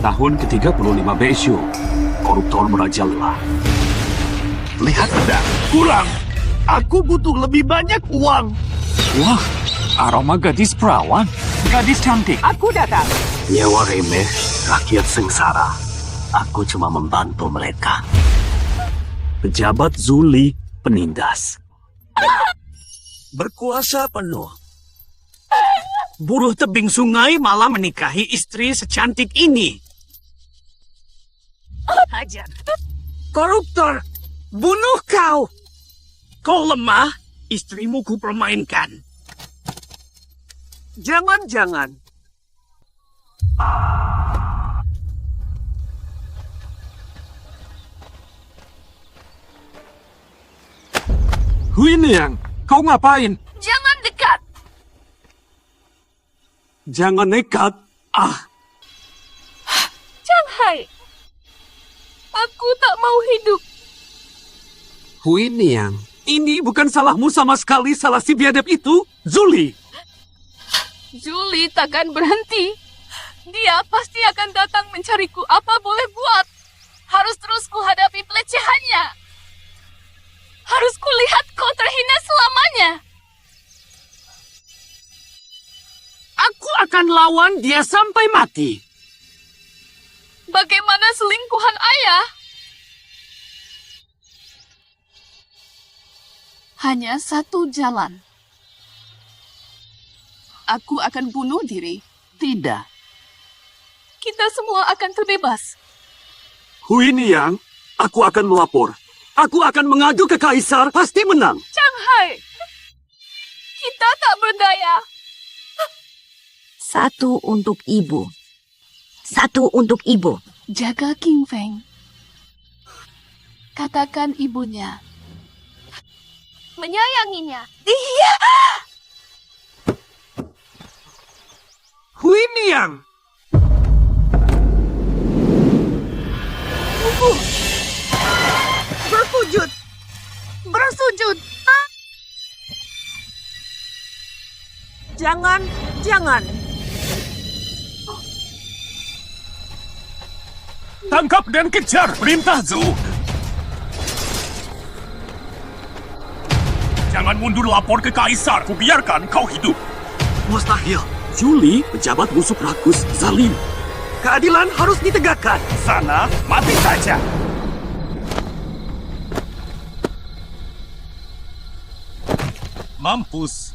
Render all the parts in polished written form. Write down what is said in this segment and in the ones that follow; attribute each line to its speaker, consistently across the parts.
Speaker 1: Tahun ke-35 BSU, koruptor merajalela.
Speaker 2: Lihat Anda, kurang. Aku butuh lebih banyak uang.
Speaker 1: Wah, aroma gadis perawan. Gadis cantik.
Speaker 3: Aku datang.
Speaker 2: Nyewa remeh, rakyat sengsara. Aku cuma membantu mereka. Pejabat Zuli penindas. Berkuasa penuh. Buruh tebing sungai malah menikahi istri secantik ini.
Speaker 3: Hajar.
Speaker 2: Koruptor, bunuh kau. Kau lemah, istrimu kupermainkan. Jangan-jangan.
Speaker 1: Hui Niang, kau ngapain?
Speaker 3: Jangan dekat.
Speaker 2: Jangan nekat.
Speaker 3: Shanghai. Aku tak mau hidup.
Speaker 2: Hui Niang, ini bukan salahmu sama sekali, salah si biadab itu, Zuli.
Speaker 3: Julie takkan berhenti. Dia pasti akan datang mencariku. Apa boleh buat? Harus terus kuhadapi pelecehannya. Harus kulihat kau terhina selamanya.
Speaker 2: Aku akan lawan dia sampai mati.
Speaker 3: Bagaimana selingkuhan ayah? Hanya satu jalan. Aku akan bunuh diri.
Speaker 2: Tidak.
Speaker 3: Kita semua akan terbebas.
Speaker 2: Hui Niang, aku akan melapor. Aku akan mengadu ke Kaisar, pasti menang.
Speaker 3: Shanghai. Kita tak berdaya.
Speaker 4: Satu untuk ibu. Satu untuk ibu.
Speaker 3: Jaga King Feng. Katakan ibunya. Menyayanginya. Iya.
Speaker 2: Hui Niang.
Speaker 3: Bersujud. Bersujud.
Speaker 4: Jangan, jangan.
Speaker 1: Tangkap dan kejar perintah Zhu. Jangan mundur lapor ke Kaisar. Kubiarkan kau hidup.
Speaker 2: Mustahil. Juli, pejabat busuk rakus, zalim. Keadilan harus ditegakkan.
Speaker 1: Sana, mati saja. Mampus.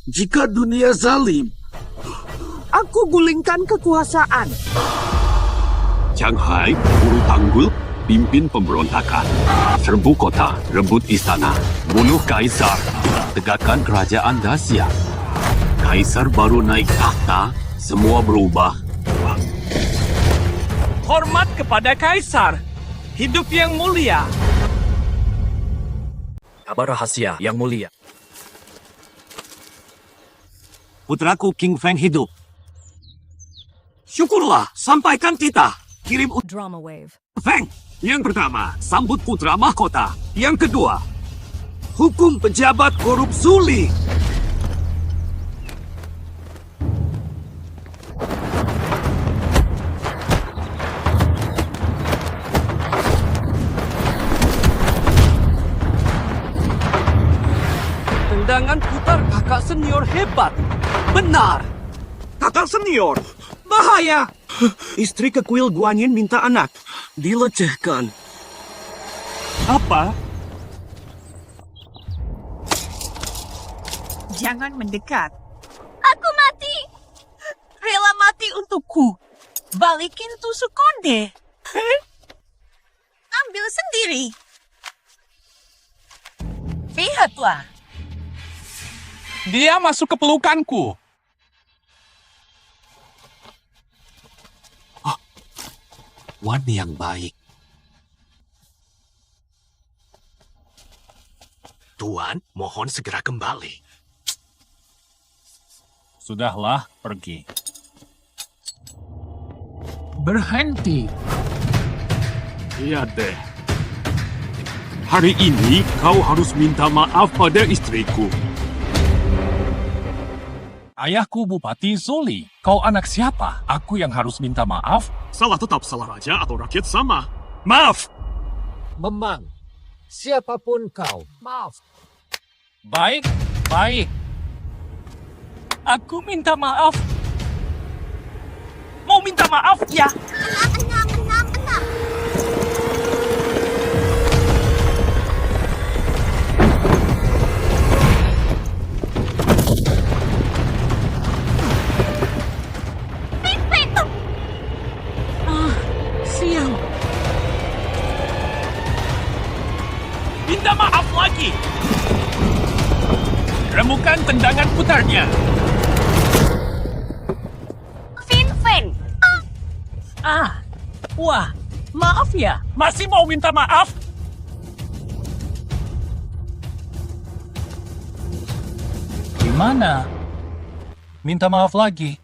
Speaker 2: Jika dunia zalim, aku gulingkan kekuasaan.
Speaker 1: Shanghai, buru tanggul, pimpin pemberontakan. Serbu kota, rebut istana. Bunuh Kaisar. Tegakkan kerajaan Daxia. Kaisar baru naik takhta, semua berubah.
Speaker 2: Hormat kepada Kaisar. Hidup yang mulia.
Speaker 5: Kabar rahasia yang mulia.
Speaker 2: Putraku King Feng hidup. Syukurlah, sampaikan titah. Kirim
Speaker 6: Drama wave.
Speaker 2: Feng. Yang pertama, sambut putra mahkota. Yang kedua, hukum pejabat korup Zuli. Tendangan putar kakak senior hebat. Benar. Kakak senior. Bahaya. Istri kekuil Guanyin minta anak. Dilecehkan. Apa?
Speaker 7: Jangan mendekat.
Speaker 3: Aku mati.
Speaker 7: Rela mati untukku. Balikin tusuk konde. Ambil sendiri. Lihatlah.
Speaker 8: Dia masuk ke pelukanku.
Speaker 2: Wan yang baik. Tuan, mohon segera kembali.
Speaker 8: Sudahlah, pergi.
Speaker 1: Berhenti. Iya deh.
Speaker 2: Hari ini kau harus minta maaf pada istriku.
Speaker 8: Ayahku Bupati Zuli. Kau anak siapa? Aku yang harus minta maaf?
Speaker 2: Salah tetap salah raja atau rakyat sama. Maaf!
Speaker 6: Memang, siapapun kau, maaf.
Speaker 8: Baik, baik. Aku minta maaf. Mau minta maaf? Ya.
Speaker 7: Sial.
Speaker 8: Minta maaf lagi. Remukan tendangan putarnya.
Speaker 7: Wah, maaf ya.
Speaker 8: Masih mau minta maaf? Gimana? Minta maaf lagi.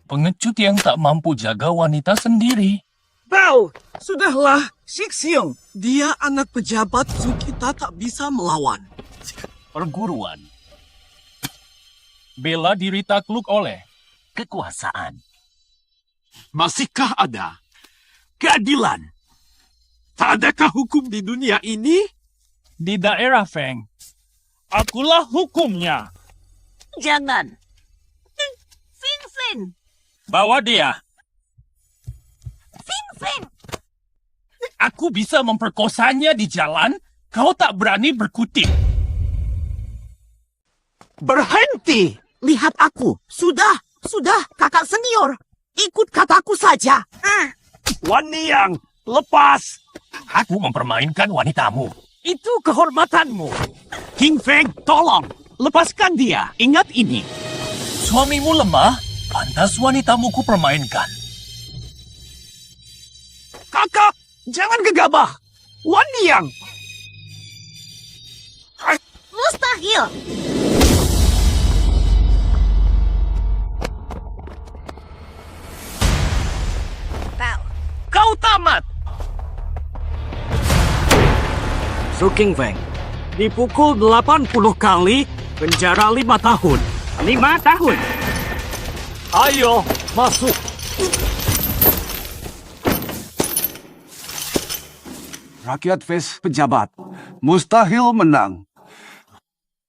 Speaker 8: Pengecut yang tak mampu jaga wanita sendiri.
Speaker 9: Bao, sudahlah, Shixiong. Dia anak pejabat, so kita tak bisa melawan.
Speaker 8: Perguruan. Bela diri takluk oleh kekuasaan.
Speaker 2: Masihkah ada keadilan? Tak adakah hukum di dunia ini?
Speaker 8: Di daerah Feng, akulah hukumnya.
Speaker 7: Jangan. Fin.
Speaker 8: Bawa dia.
Speaker 7: Fin.
Speaker 8: Aku bisa memperkosanya di jalan, kau tak berani berkutik.
Speaker 9: Berhenti! Lihat aku. Sudah, kakak senior. Ikut kataku saja.
Speaker 2: Wan Niang, lepas!
Speaker 8: Aku mempermainkan wanitamu.
Speaker 9: Itu kehormatanmu.
Speaker 2: King Feng, tolong! Lepaskan dia. Ingat ini.
Speaker 8: Suamimu lemah, pantas wanitamu ku permainkan.
Speaker 2: Kakak, jangan gegabah. Wan Niang!
Speaker 4: Mustahil.
Speaker 2: Kau tamat!
Speaker 9: Su King Feng, dipukul 80 kali, penjara 5 tahun. 5 tahun. Ayo, masuk.
Speaker 10: Rakyat Ves pejabat, mustahil menang.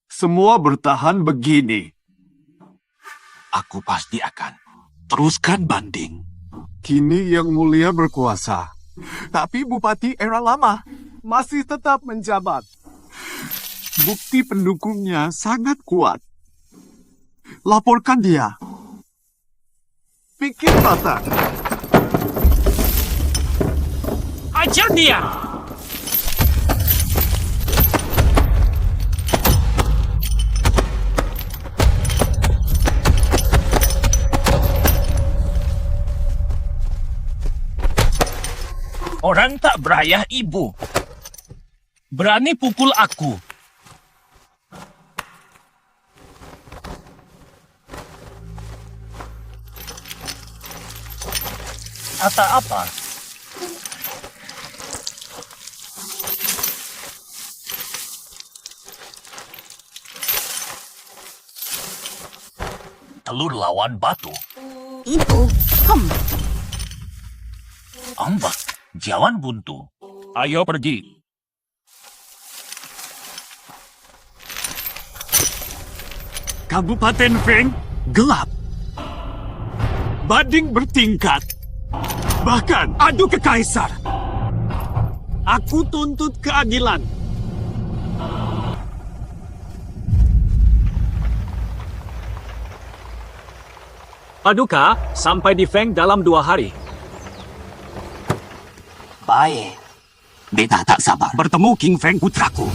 Speaker 10: Semua bertahan begini.
Speaker 2: Aku pasti akan teruskan banding.
Speaker 10: Kini Yang Mulia berkuasa. Tapi Bupati era lama masih tetap menjabat. Bukti pendukungnya sangat kuat. Laporkan dia. Pikir matang.
Speaker 8: Ajar dia! Orang tak berayah ibu. Berani pukul aku. Atau apa? Telur lawan batu.
Speaker 4: Itu,
Speaker 8: Ambak, jangan buntu. Ayo pergi.
Speaker 2: Kabupaten Feng gelap. Banding bertingkat. Bahkan adu ke kaisar. Aku tuntut keadilan.
Speaker 9: Paduka sampai di Feng dalam 2 hari.
Speaker 2: Baik. Beta tak sabar bertemu King Feng putraku.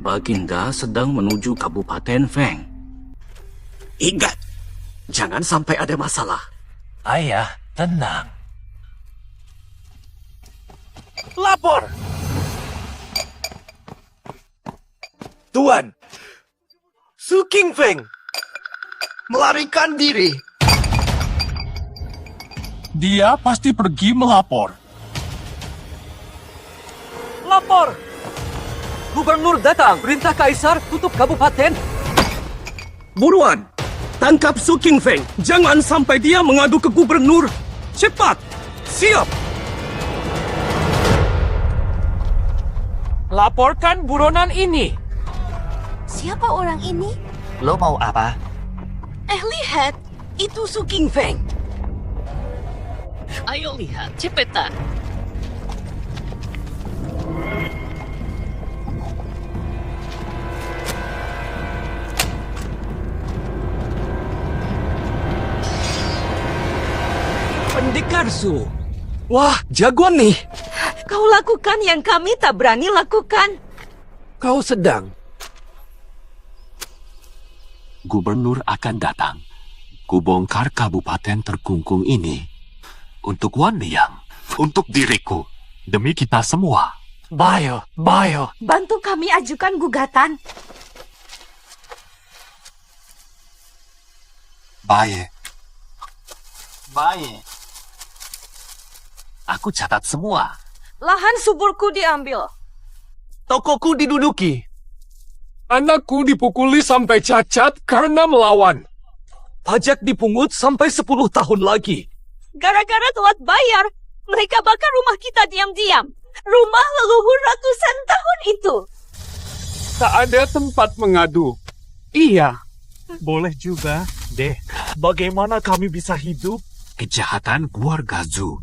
Speaker 9: Baginda sedang menuju Kabupaten Feng. Ingat, jangan sampai ada masalah.
Speaker 8: Ayah, tenang.
Speaker 9: Lapor! Tuan, Su King Feng melarikan diri.
Speaker 8: Dia pasti pergi melapor.
Speaker 6: Lapor! Gubernur datang, perintah Kaisar tutup kabupaten.
Speaker 9: Buruan! Tangkap Su King Feng. Jangan sampai dia mengadu ke gubernur. Cepat! Siap!
Speaker 6: Laporkan buronan ini.
Speaker 4: Siapa orang ini?
Speaker 5: Lo mau apa?
Speaker 4: Lihat. Itu Su King Feng.
Speaker 7: Ayo lihat, cepetan.
Speaker 6: Pendekar Su. Wah, jagoan nih.
Speaker 4: Kau lakukan yang kami tak berani lakukan.
Speaker 6: Kau sedang.
Speaker 1: Gubernur akan datang. Kubongkar kabupaten terkungkung ini. Untuk Wan Liang. Untuk diriku. Demi kita semua.
Speaker 6: Bayo.
Speaker 4: Bantu kami ajukan gugatan.
Speaker 1: Baik. Aku catat semua.
Speaker 4: Lahan suburku diambil.
Speaker 6: Tokoku diduduki. Anakku dipukuli sampai cacat karena melawan. Pajak dipungut sampai 10 tahun lagi.
Speaker 4: Gara-gara telat bayar, mereka bakar rumah kita diam-diam. Rumah leluhur ratusan tahun itu.
Speaker 10: Tak ada tempat mengadu. Iya, boleh juga, deh. Bagaimana kami bisa hidup?
Speaker 1: Kejahatan keluarga Zhu.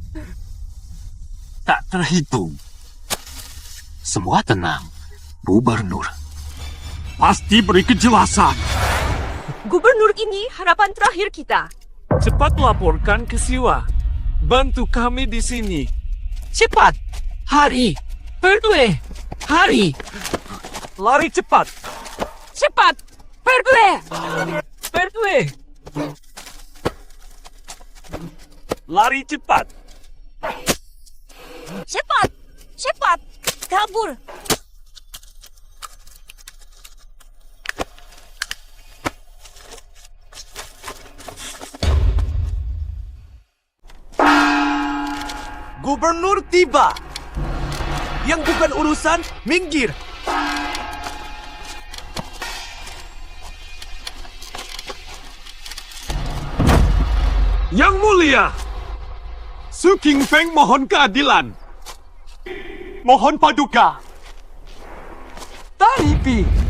Speaker 1: Tak terhitung. Semua tenang. Gubernur. Pasti beri kejelasan.
Speaker 4: Gubernur ini harapan terakhir kita.
Speaker 6: Cepat laporkan ke Siwa. Bantu kami di sini. Cepat. Hari. Berdua. Hari. Lari cepat.
Speaker 4: Cepat. Berdua.
Speaker 6: Berdua. Lari cepat.
Speaker 4: Cepat. Cepat. Kabur.
Speaker 6: Gubernur tiba. Yang bukan urusan, minggir.
Speaker 2: Yang mulia,
Speaker 10: Su King Feng mohon keadilan. Mohon paduka.
Speaker 6: Taripi.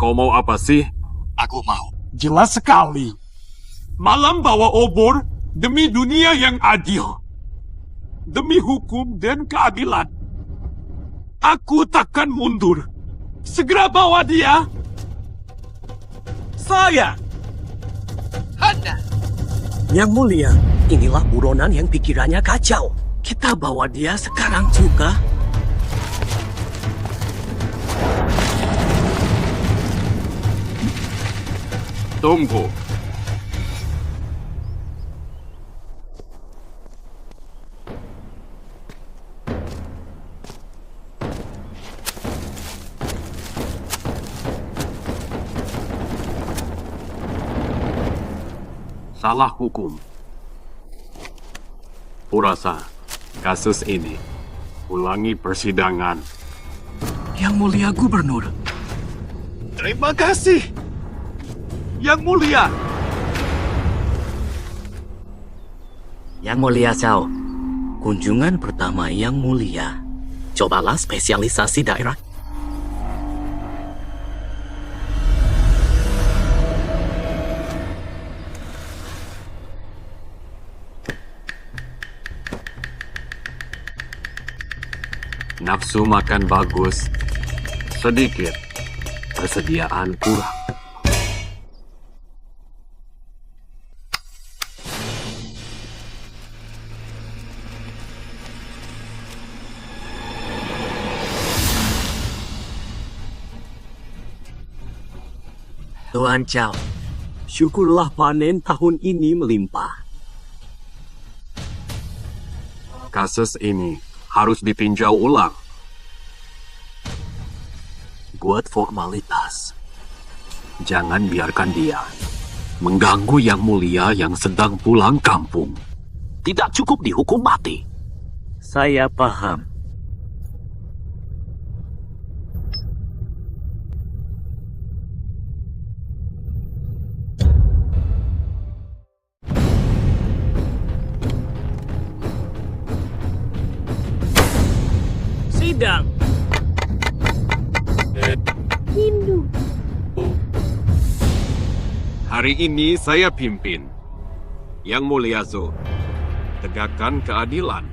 Speaker 2: kau mau apa sih?
Speaker 1: Aku mau.
Speaker 10: Jelas sekali. Malam bawa obor demi dunia yang adil. Demi hukum dan keadilan. Aku takkan mundur. Segera bawa dia.
Speaker 9: Saya! Yang mulia, inilah buronan yang pikirannya kacau. Kita bawa dia sekarang juga.
Speaker 2: Tunggu. Salah hukum. Kurasa kasus ini ulangi persidangan.
Speaker 9: Yang mulia gubernur.
Speaker 10: Terima kasih. Yang mulia.
Speaker 5: Yang mulia Cao. Kunjungan pertama Yang mulia. Cobalah spesialisasi daerah.
Speaker 2: Nafsu makan bagus, sedikit, persediaan kurang.
Speaker 5: Tuan Cao.
Speaker 9: Syukurlah panen tahun ini melimpah.
Speaker 2: Kasus ini harus ditinjau ulang.
Speaker 1: membuat formalitas. Jangan biarkan dia mengganggu Yang Mulia yang sedang pulang kampung. Tidak cukup dihukum mati.
Speaker 5: Saya paham.
Speaker 6: Sidang.
Speaker 4: Hindu.
Speaker 2: Hari ini saya pimpin. Yang Mulia Zul, tegakkan keadilan.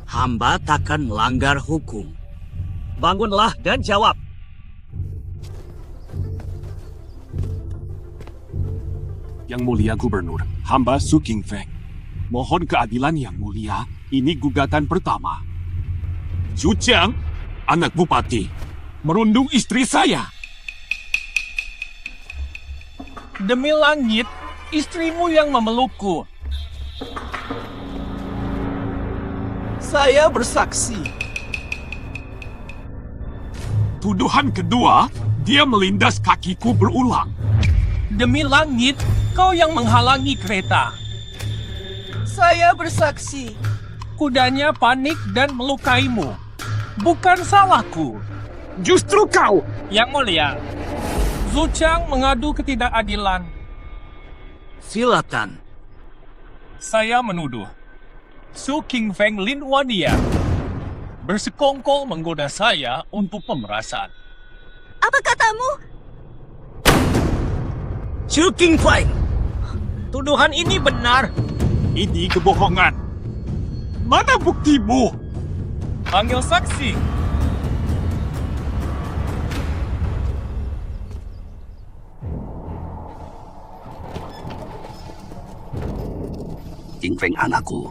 Speaker 5: Hamba takkan melanggar hukum.
Speaker 6: Bangunlah dan jawab.
Speaker 10: Yang Mulia Gubernur, hamba Su King Feng. Mohon keadilan Yang Mulia, ini gugatan pertama. Zhu Jiang, anak bupati, merundung istri saya.
Speaker 8: Demi langit, istrimu yang memelukku.
Speaker 9: Saya bersaksi.
Speaker 10: Tuduhan kedua, dia melindas kakiku berulang.
Speaker 8: Demi langit, kau yang menghalangi kereta.
Speaker 9: Saya bersaksi.
Speaker 8: Kudanya panik dan melukaimu. Bukan salahku.
Speaker 10: Justru kau!
Speaker 8: Yang Mulia, Zhu Chang mengadu ketidakadilan.
Speaker 5: Silakan.
Speaker 8: Saya menuduh Su King Feng Lin Wania bersekongkol menggoda saya untuk pemerasan.
Speaker 4: Apa katamu?
Speaker 6: Su King Feng. Tuduhan ini benar.
Speaker 10: Ini kebohongan. Mana buktimu?
Speaker 8: Panggil saksi.
Speaker 1: King Feng anakku,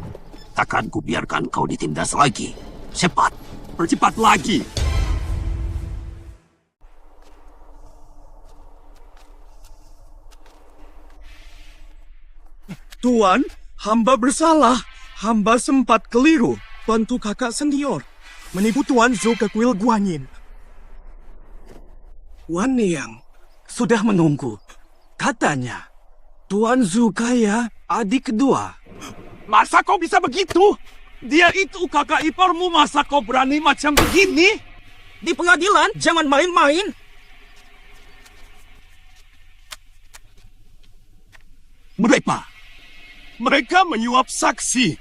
Speaker 1: takkan kubiarkan kau ditindas lagi. Cepat, percepat lagi.
Speaker 9: Tuan, hamba bersalah. Hamba sempat keliru. Bantu kakak senior. Menipu Tuan Zhu ke kuil Guanyin. Wan Niang sudah menunggu. Katanya, Tuan Zhu kaya adik kedua.
Speaker 10: Masa kau bisa begitu? Dia itu kakak iparmu, masa kau berani macam begini?
Speaker 9: Di pengadilan, jangan main-main.
Speaker 10: Mereka menyuap saksi.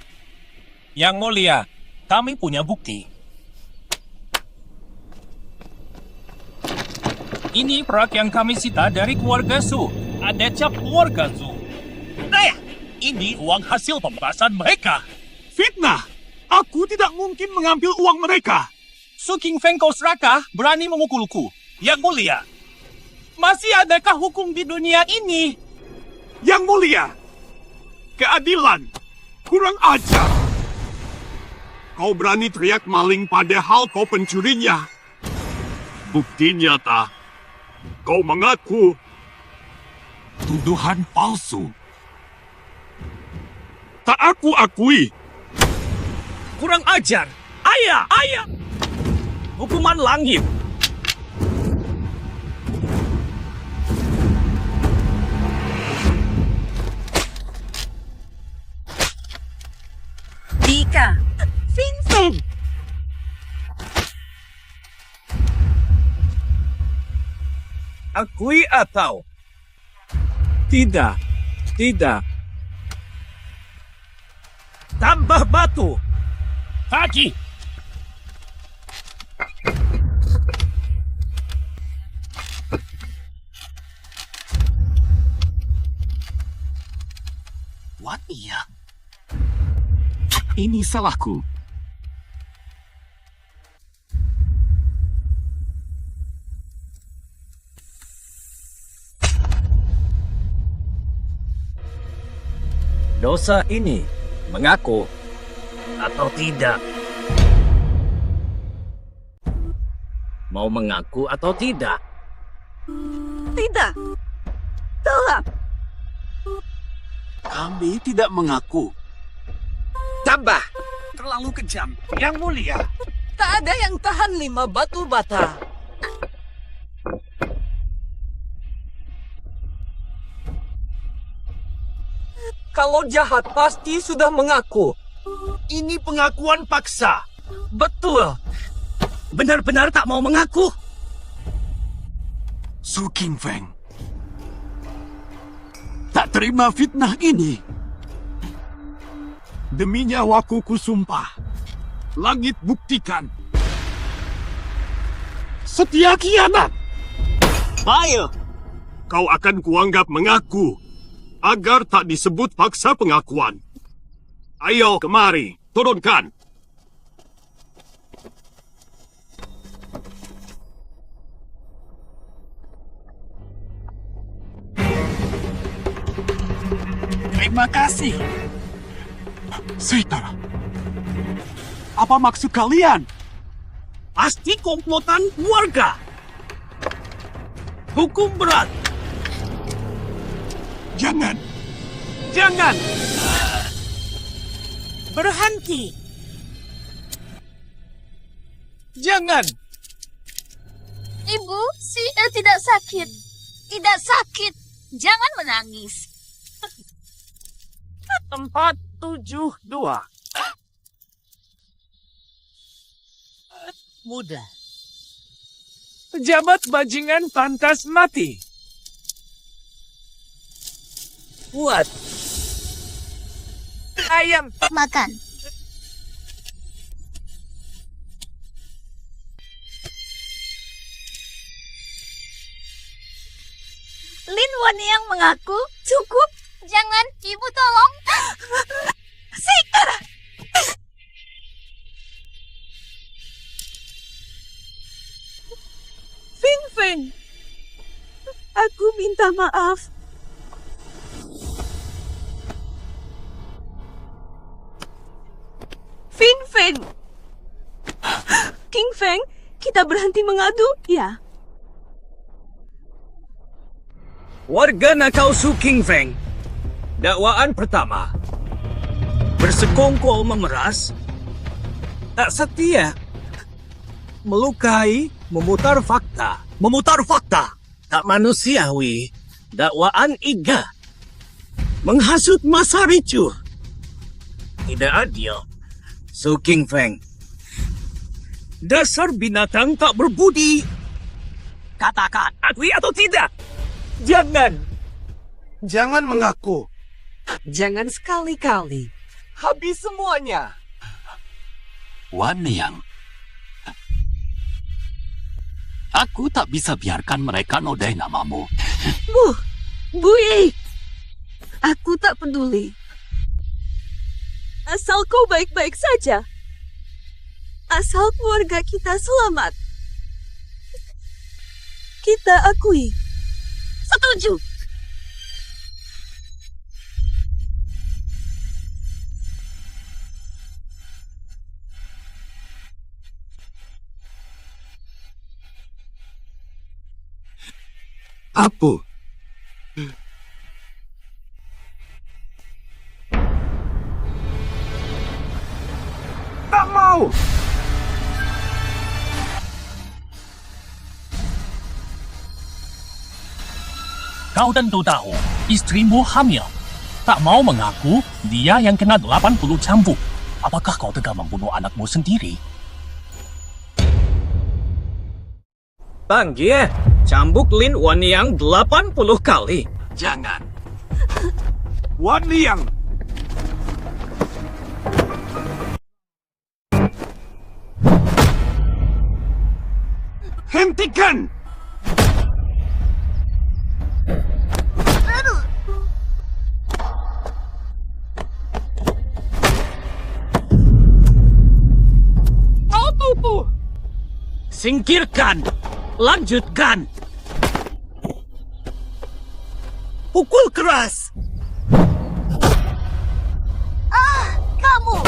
Speaker 8: Yang Mulia, kami punya bukti. Ini perak yang kami sita dari keluarga Su. Ada cap keluarga Su. Ini uang hasil pemerasan mereka.
Speaker 10: Fitnah! Aku tidak mungkin mengambil uang mereka.
Speaker 8: Su King Feng kau serakah berani memukulku. Yang Mulia, masih adakah hukum di dunia ini?
Speaker 10: Yang Mulia, keadilan kurang ajar. Kau berani teriak maling padahal kau pencurinya. Bukti nyata, kau mengaku tuduhan palsu. Tak aku akui.
Speaker 6: Kurang ajar. Ayah! Hukuman langit.
Speaker 4: Dika. Vincent.
Speaker 6: Akui atau tidak? Tambah batu.
Speaker 8: Kaki.
Speaker 1: What iya? Ini salahku.
Speaker 6: Dosa ini mengaku atau tidak? Mau mengaku atau tidak?
Speaker 4: Tidak. Tolak.
Speaker 1: Kami tidak mengaku.
Speaker 6: Tambah. Terlalu kejam. Yang Mulia.
Speaker 7: Tak ada yang tahan 5 batu bata.
Speaker 6: Kalau jahat pasti sudah mengaku.
Speaker 9: Ini pengakuan paksa.
Speaker 6: Betul.
Speaker 9: Benar-benar tak mau mengaku.
Speaker 1: Su King Feng. Tak terima fitnah ini.
Speaker 10: Demi nyawaku kusumpah. Langit buktikan. Setia kianat.
Speaker 5: Bayo!
Speaker 10: Kau akan kuanggap mengaku. Agar tak disebut paksa pengakuan. Ayo kemari, turunkan.
Speaker 5: Terima kasih.
Speaker 10: Seita. Apa maksud kalian?
Speaker 9: Pasti komplotan warga. Hukum berat.
Speaker 10: Jangan.
Speaker 6: Jangan.
Speaker 7: Berhenti.
Speaker 6: Jangan.
Speaker 3: Ibu, Si'il tidak sakit. Tidak sakit. Jangan menangis.
Speaker 6: Tempat 72.
Speaker 7: Mudah.
Speaker 6: Pejabat bajingan pantas mati. Buat. Ayam.
Speaker 3: Makan.
Speaker 4: Lin Wan yang mengaku cukup.
Speaker 3: Jangan, ibu tolong.
Speaker 4: Sikar! Fin Feng, aku minta maaf. Fin Feng, King Feng, kita berhenti mengadu, ya?
Speaker 6: Warga nakal Su King Feng. Dakwaan pertama. Bersekongkol memeras. Tak setia. Melukai, memutar fakta.
Speaker 9: Memutar fakta. Tak manusiawi. Dakwaan iga. Menghasut masa ricuh. Tidak adil. Su King Feng.
Speaker 6: Dasar binatang tak berbudi.
Speaker 9: Katakan.
Speaker 6: Akui atau tidak? Jangan.
Speaker 10: Jangan mengaku.
Speaker 6: Jangan sekali-kali. Habis semuanya.
Speaker 1: Wan Yang. Aku tak bisa biarkan mereka nodai namamu.
Speaker 4: Bui, aku tak peduli. Asal kau baik-baik saja. Asal keluarga kita selamat. Kita akui. Setuju.
Speaker 10: Apa?
Speaker 6: Tak mau.
Speaker 8: Kau tentu tahu, istrimu hamil. Tak mau mengaku, dia yang kena 80 cambuk. Apakah kau tega membunuh anakmu sendiri?
Speaker 6: Panggil cambuk Lin Wan Yang 80 kali.
Speaker 1: Jangan.
Speaker 10: Wan Liang. Hentikan!
Speaker 6: Kau tupu.
Speaker 9: Singkirkan. Lanjutkan. Pukul keras.
Speaker 4: Kamu.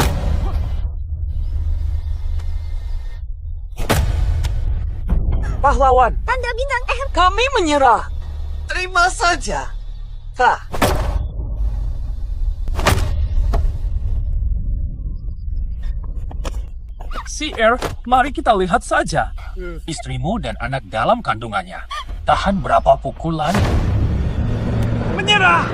Speaker 6: Pahlawan.
Speaker 4: Tanda bintang
Speaker 6: Kami menyerah. Terima saja. Kah.
Speaker 8: CR, mari kita lihat saja. Istrimu dan anak dalam kandungannya. Tahan berapa pukulan?
Speaker 6: Menyerah.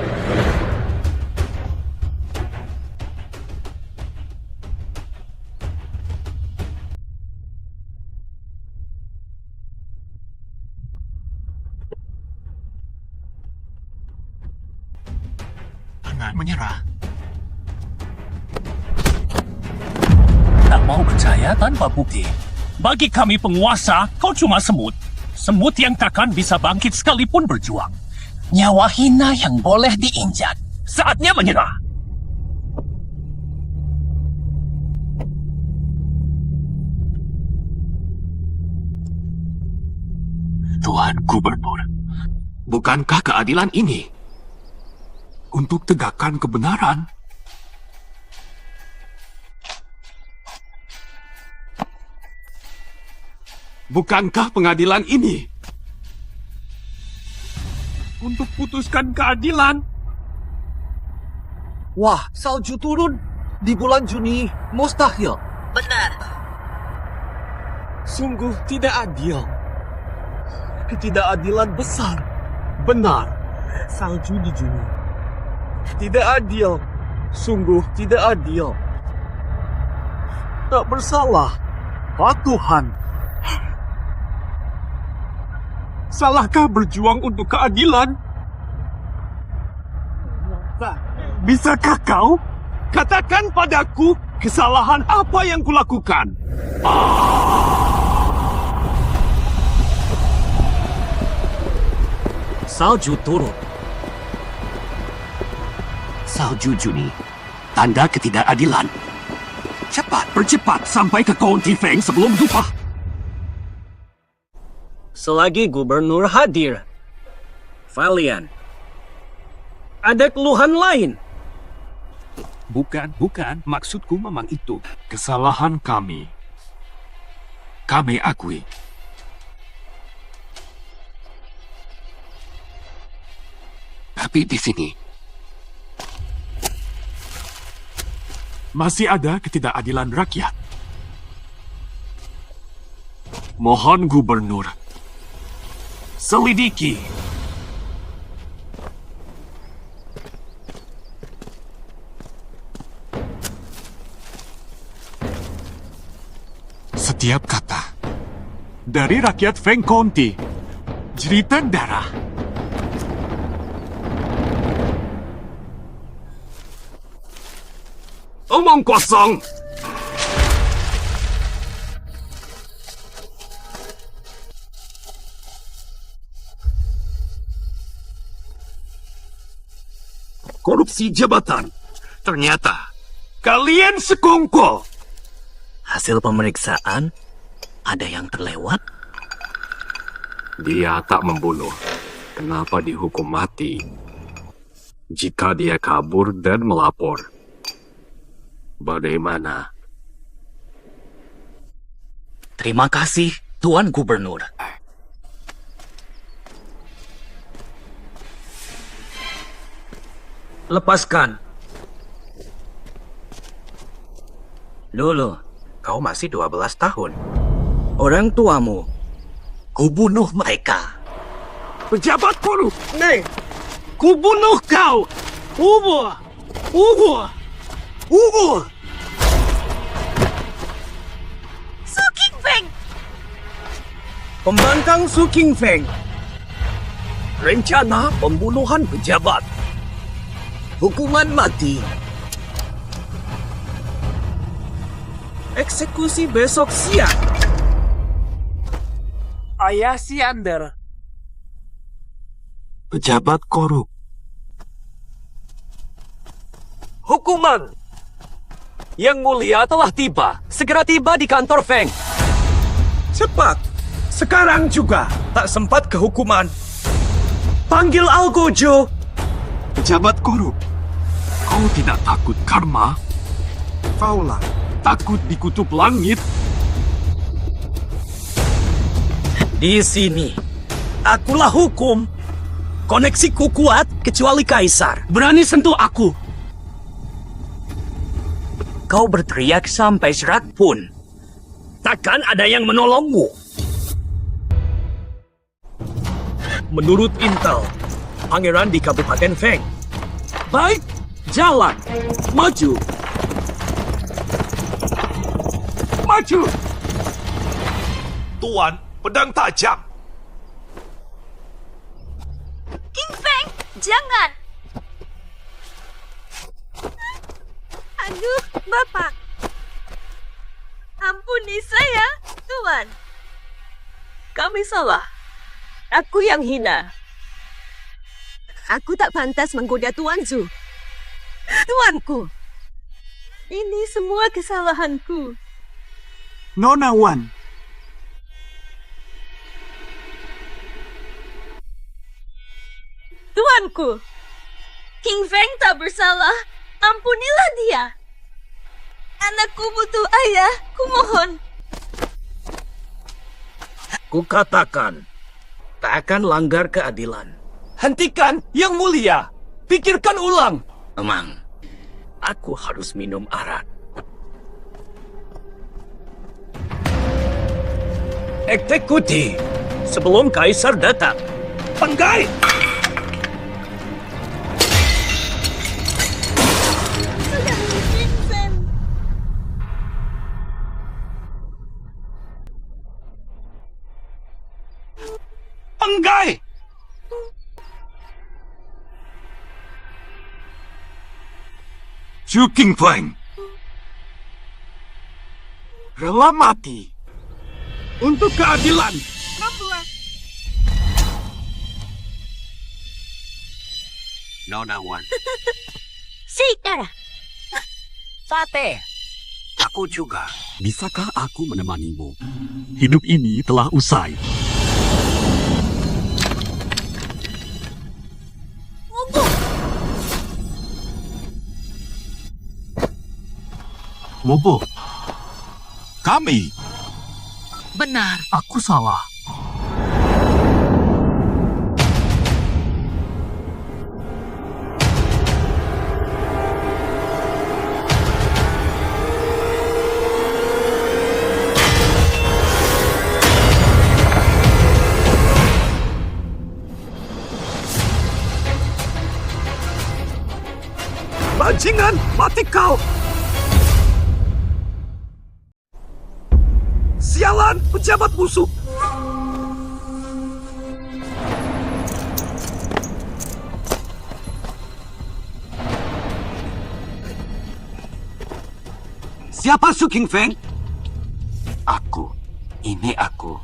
Speaker 10: Tidak menyerah.
Speaker 8: Tak mau percaya tanpa bukti. Bagi kami penguasa, kau cuma semut. Semut yang takkan bisa bangkit sekalipun berjuang. Nyawa hina yang boleh diinjak. Saatnya menyerah.
Speaker 1: Tuan Gubernur,
Speaker 10: Bukankah keadilan ini untuk tegakkan kebenaran? Bukankah pengadilan ini untuk putuskan keadilan?
Speaker 6: Wah, salju turun di bulan Juni. Mustahil.
Speaker 7: Benar.
Speaker 10: Sungguh tidak adil. Ketidakadilan besar. Benar. Salju di Juni. Tidak adil. Sungguh tidak adil. Tak bersalah. Pak Tuhan. Salahkah berjuang untuk keadilan? Bisakah kau katakan padaku kesalahan apa yang kulakukan?
Speaker 2: Salju turun. Salju Juni. Tanda ketidakadilan. Cepat, bercepat sampai ke County Feng sebelum lupa.
Speaker 9: Selagi gubernur hadir, Valian, ada keluhan lain?
Speaker 10: Bukan. Maksudku memang itu. Kesalahan kami. Kami akui.
Speaker 1: tapi di sini
Speaker 10: masih ada ketidakadilan rakyat. Mohon Gubernur, selidiki. Setiap kata dari rakyat Feng County, jeritan darah.
Speaker 2: Omong kosong! Korupsi jabatan. Ternyata kalian sekongkol.
Speaker 5: Hasil pemeriksaan, ada yang terlewat?
Speaker 1: dia tak membunuh. Kenapa dihukum mati? Jika dia kabur dan melapor, bagaimana?
Speaker 5: Terima kasih, Tuan Gubernur.
Speaker 9: Lepaskan.
Speaker 5: Lulu, kau masih 12 tahun. Orang tuamu, kubunuh mereka.
Speaker 2: Pejabat korup! Nih, kubunuh kau! Ubur! Ubur! Ubur!
Speaker 4: Su Qingfeng!
Speaker 9: Pembangkang Su Qingfeng.
Speaker 2: Rencana pembunuhan pejabat. Hukuman mati.
Speaker 9: Eksekusi besok siang.
Speaker 6: Ayah Siander.
Speaker 2: Pejabat korup.
Speaker 6: Hukuman. Yang mulia telah tiba. Segera tiba di kantor Feng.
Speaker 9: Cepat. Sekarang juga. Tak sempat kehukuman. Panggil Algojo.
Speaker 2: Pejabat korup. Kau tidak takut karma?
Speaker 9: Kaulah.
Speaker 2: Takut dikutuk langit?
Speaker 9: Di sini, akulah hukum. Koneksiku kuat kecuali Kaisar. Berani sentuh aku.
Speaker 5: Kau berteriak sampai serak pun.
Speaker 9: Takkan ada yang menolongmu. Menurut intel, pangeran di Kabupaten Feng.
Speaker 2: Baik, jalan. Maju. Maju.
Speaker 10: Tuan, pedang tajam.
Speaker 4: Qingfeng, jangan! Aduh, Bapak. Ampuni saya, Tuan. Kami salah. Aku yang hina. Aku tak pantas menggoda Tuan Zhu. Tuanku. Ini semua kesalahanku.
Speaker 10: Nona Wan,
Speaker 4: Tuanku. King Feng tak bersalah. Ampunilah dia. Anakku butuh ayah. Kumohon.
Speaker 2: Kukatakan, tak akan langgar keadilan.
Speaker 6: Hentikan, Yang Mulia. Pikirkan ulang.
Speaker 2: Memang, aku harus minum arak. Eksekusi sebelum kaisar datang. Penggai!
Speaker 4: Sudah Vincent.
Speaker 2: Penggai!
Speaker 10: Zhu Qingfeng. Rela mati untuk keadilan.
Speaker 1: Nona Wan,
Speaker 4: Sekarang.
Speaker 5: Sate. Aku juga.
Speaker 1: bisakah aku menemanimu? Hidup ini telah usai.
Speaker 10: Bobo, kami.
Speaker 5: Benar.
Speaker 8: Aku salah.
Speaker 9: Bajingan, mati kau! Sialan, pejabat busuk!
Speaker 2: Siapa Su Qingfeng? Aku. Ini aku.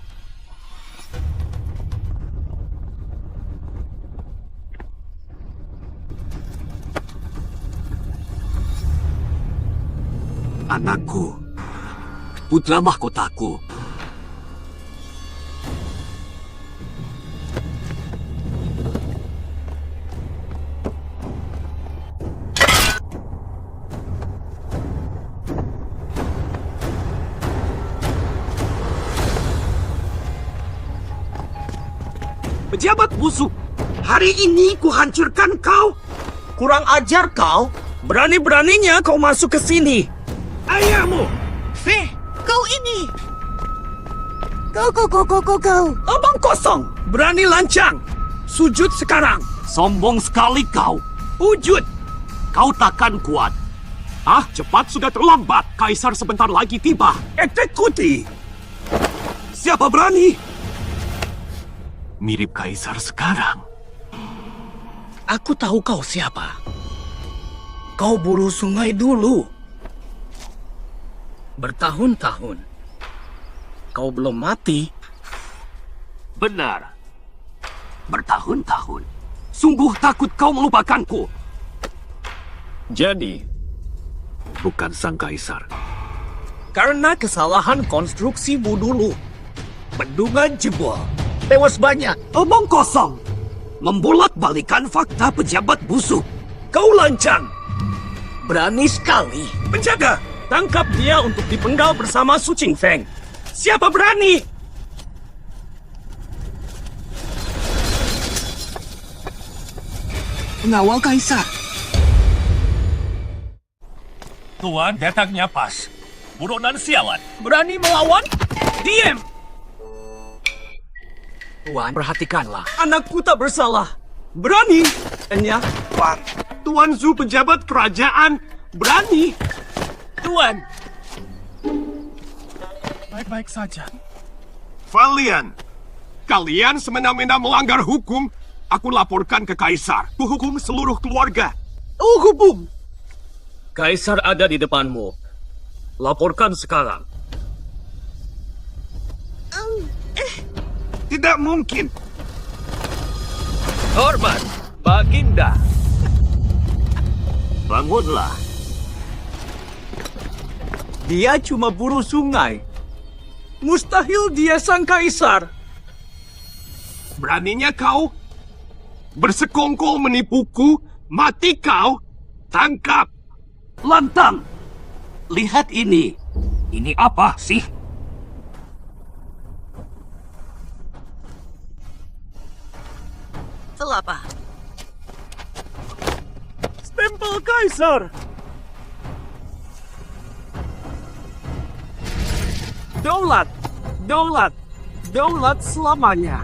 Speaker 2: Anakku. Putra mahkotaku.
Speaker 9: Pejabat busuk, hari ini kuhancurkan kau.
Speaker 2: Kurang ajar kau.
Speaker 9: Berani-beraninya kau masuk ke sini. Ayahmu.
Speaker 7: Kau ini. Kau.
Speaker 9: Abang kosong. Berani lancang. Sujud sekarang.
Speaker 2: Sombong sekali kau.
Speaker 9: Wujud.
Speaker 2: Kau takkan kuat.
Speaker 9: Cepat sudah terlambat. Kaisar sebentar lagi tiba. Eksekusi. Siapa berani?
Speaker 2: Mirip kaisar sekarang. Aku tahu kau siapa. Kau buru sungai dulu. Bertahun-tahun. Kau belum mati.
Speaker 9: Benar. Bertahun-tahun. Sungguh takut kau melupakanku.
Speaker 2: Jadi, bukan sang kaisar.
Speaker 9: Karena kesalahan konstruksimu dulu. Bendungan jebol. Tewas banyak. Omong kosong. Membolak-balikan fakta pejabat busuk. Kau lancang. Berani sekali. Penjaga, tangkap dia untuk dipenggal bersama Su Qingfeng. Siapa berani?
Speaker 2: Pengawal kaisar.
Speaker 8: Tuan datangnya pas. Buronan sialan.
Speaker 9: Berani melawan? Diam!
Speaker 5: Tuan, perhatikanlah.
Speaker 9: Anakku tak bersalah. Berani? Enya, Tuan Zhu pejabat kerajaan. Berani?
Speaker 8: Tuan. Baik-baik saja.
Speaker 10: Kalian semena-mena melanggar hukum. Aku laporkan ke kaisar. Kuhukum seluruh keluarga.
Speaker 9: Oh, hukum. Kaisar ada di depanmu. Laporkan sekarang.
Speaker 10: Tidak mungkin.
Speaker 6: Hormat, Baginda. Bangunlah.
Speaker 9: Dia cuma buruh sungai. Mustahil dia sang kaisar.
Speaker 10: Beraninya kau bersekongkol menipuku, mati kau, tangkap.
Speaker 2: Lantang, lihat ini. Ini apa sih?
Speaker 7: Itu apa?
Speaker 9: Stempel kaisar. Daulat, daulat, daulat selamanya.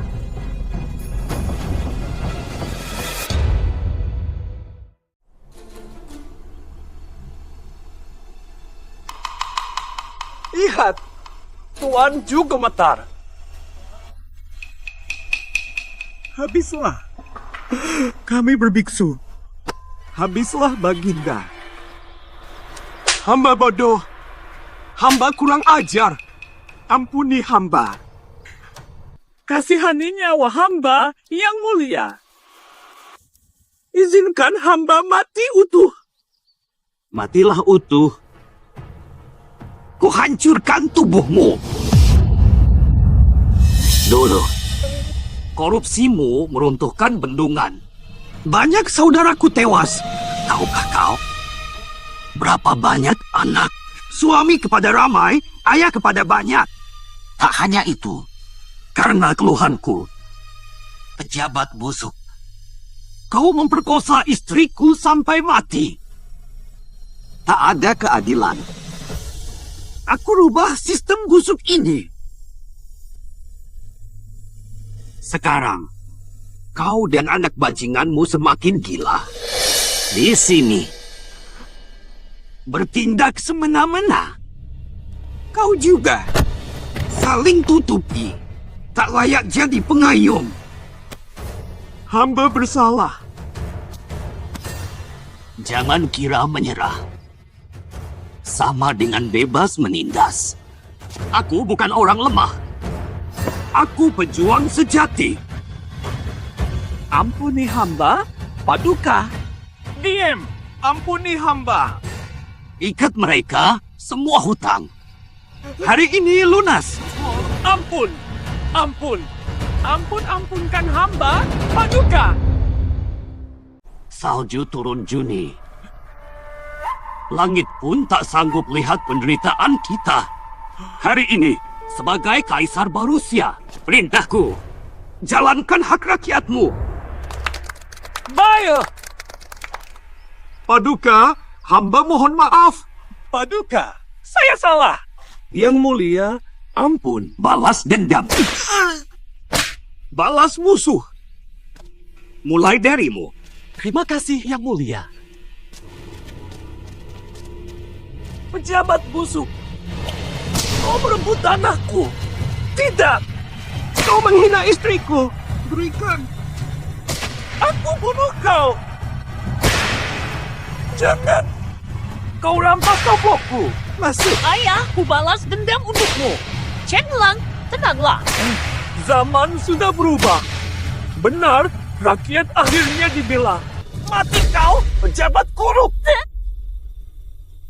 Speaker 9: Lihat, Tuan Ju gemetar. Habislah. Kami berbiksu. Habislah, Baginda.
Speaker 10: Hamba bodoh. Hamba kurang ajar. Ampuni hamba.
Speaker 9: Kasihani nyawa hamba yang mulia. Izinkan hamba mati utuh.
Speaker 2: Matilah utuh. Kuhancurkan tubuhmu. Dulu, korupsimu meruntuhkan bendungan. Banyak saudaraku tewas. Tahukah kau? Berapa banyak anak? Suami kepada ramai, ayah kepada banyak. Tak hanya itu. Karena keluhanku, pejabat busuk. Kau memperkosa istriku sampai mati. Tak ada keadilan. Aku rubah sistem busuk ini. Sekarang, kau dan anak bajinganmu semakin gila. Di sini, bertindak semena-mena. Kau juga saling tutupi. Tak layak jadi pengayom.
Speaker 10: Hamba bersalah.
Speaker 2: Jangan kira menyerah. Sama dengan bebas menindas. Aku bukan orang lemah. Aku pejuang sejati.
Speaker 9: Ampuni hamba, Paduka.
Speaker 10: Diem. Ampuni hamba.
Speaker 2: Ikat mereka semua hutang. Hari ini lunas.
Speaker 9: Ampun, ampun, ampunkan hamba, Paduka.
Speaker 2: Salju turun Juni. Langit pun tak sanggup lihat penderitaan kita. Hari ini, sebagai Kaisar Barusia, perintahku, jalankan hak rakyatmu.
Speaker 9: Baik,
Speaker 10: Paduka, hamba mohon maaf.
Speaker 9: Paduka, saya salah. Yang mulia, ampun.
Speaker 2: Balas dendam. Balas musuh. Mulai darimu.
Speaker 9: Terima kasih, Yang Mulia. Pejabat busuk, kau merebut tanahku. Tidak, kau menghina istriku.
Speaker 10: Berikan.
Speaker 9: Aku bunuh kau. Jangan. Kau rampas topokku. Masuk.
Speaker 4: Ayah, ku balas dendam untukmu. Chen Lang, tenanglah.
Speaker 9: Zaman sudah berubah. Benar, rakyat akhirnya dibela. Mati kau, pejabat korup.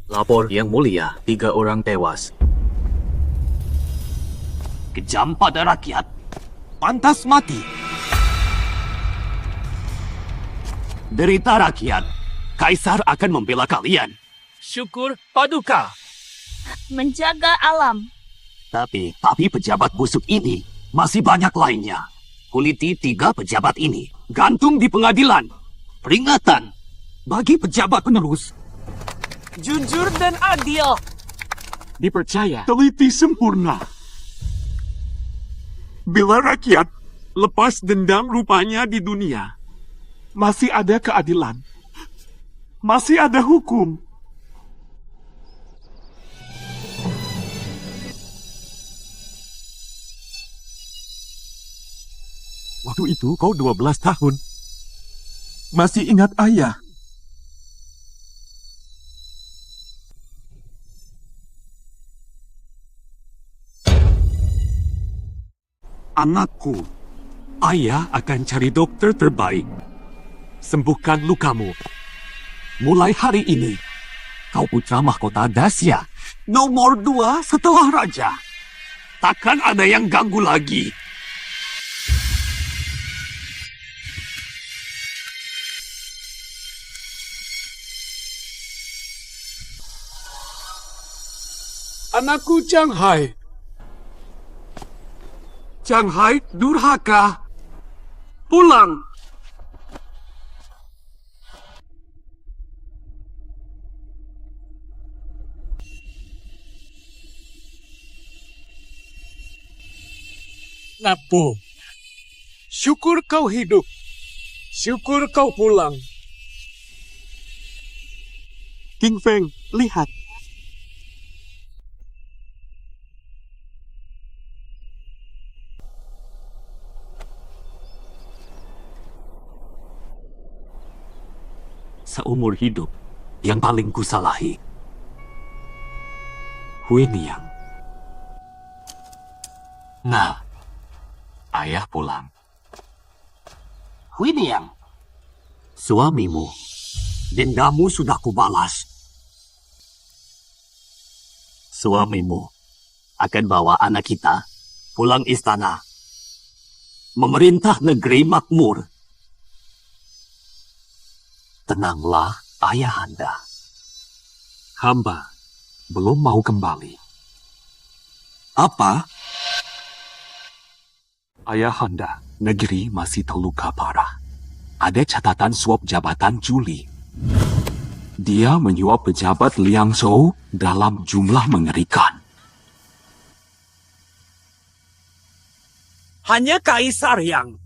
Speaker 6: Lapor Yang Mulia, 3 orang tewas.
Speaker 2: Kejam pada rakyat. Pantas mati. Derita rakyat. Kaisar akan membela kalian.
Speaker 9: Syukur, Paduka.
Speaker 4: Menjaga alam.
Speaker 2: Tapi pejabat busuk ini masih banyak lainnya. Kuliti 3 pejabat ini. Gantung di pengadilan. Peringatan bagi pejabat penerus.
Speaker 9: Jujur dan adil.
Speaker 10: Dipercaya. Teliti sempurna. Bila rakyat lepas dendam rupanya di dunia, masih ada keadilan. Masih ada hukum. Waktu itu kau 12 tahun. Masih ingat ayah? Anakku, ayah akan cari dokter terbaik. Sembuhkan lukamu.
Speaker 2: Mulai hari ini, kau putra mahkota Dacia. Nomor 2 setelah raja. Takkan ada yang ganggu lagi.
Speaker 10: Anakku Shanghai. Shanghai durhaka. Pulang. Napo. Syukur kau hidup. Syukur kau pulang. King Feng, lihat.
Speaker 2: Seumur hidup, yang paling kusalahi. Hui Niang. Nah, ayah pulang. Hui Niang, suamimu, dendamu sudah kubalas. Suamimu akan bawa anak kita pulang istana, memerintah negeri makmur. Tenanglah, ayahanda.
Speaker 10: Hamba belum mau kembali.
Speaker 2: Apa?
Speaker 10: Ayahanda, negeri masih terluka parah. Ada catatan suap jabatan Juli. Dia menyuap pejabat Liang Zhou dalam jumlah mengerikan.
Speaker 9: Hanya kaisar yang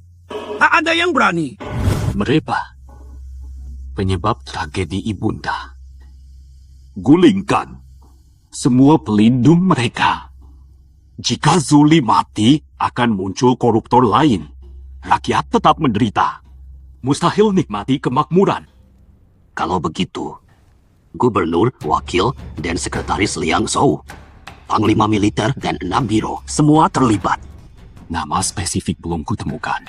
Speaker 9: tak ada yang berani.
Speaker 10: Mereka penyebab tragedi ibunda. Gulingkan semua pelindung mereka. Jika Zuli mati, akan muncul koruptor lain. Rakyat tetap menderita. Mustahil nikmati kemakmuran.
Speaker 2: Kalau begitu, gubernur, wakil, dan sekretaris Liang Zhou, panglima militer, dan 6 biro, semua terlibat.
Speaker 10: Nama spesifik belum kutemukan.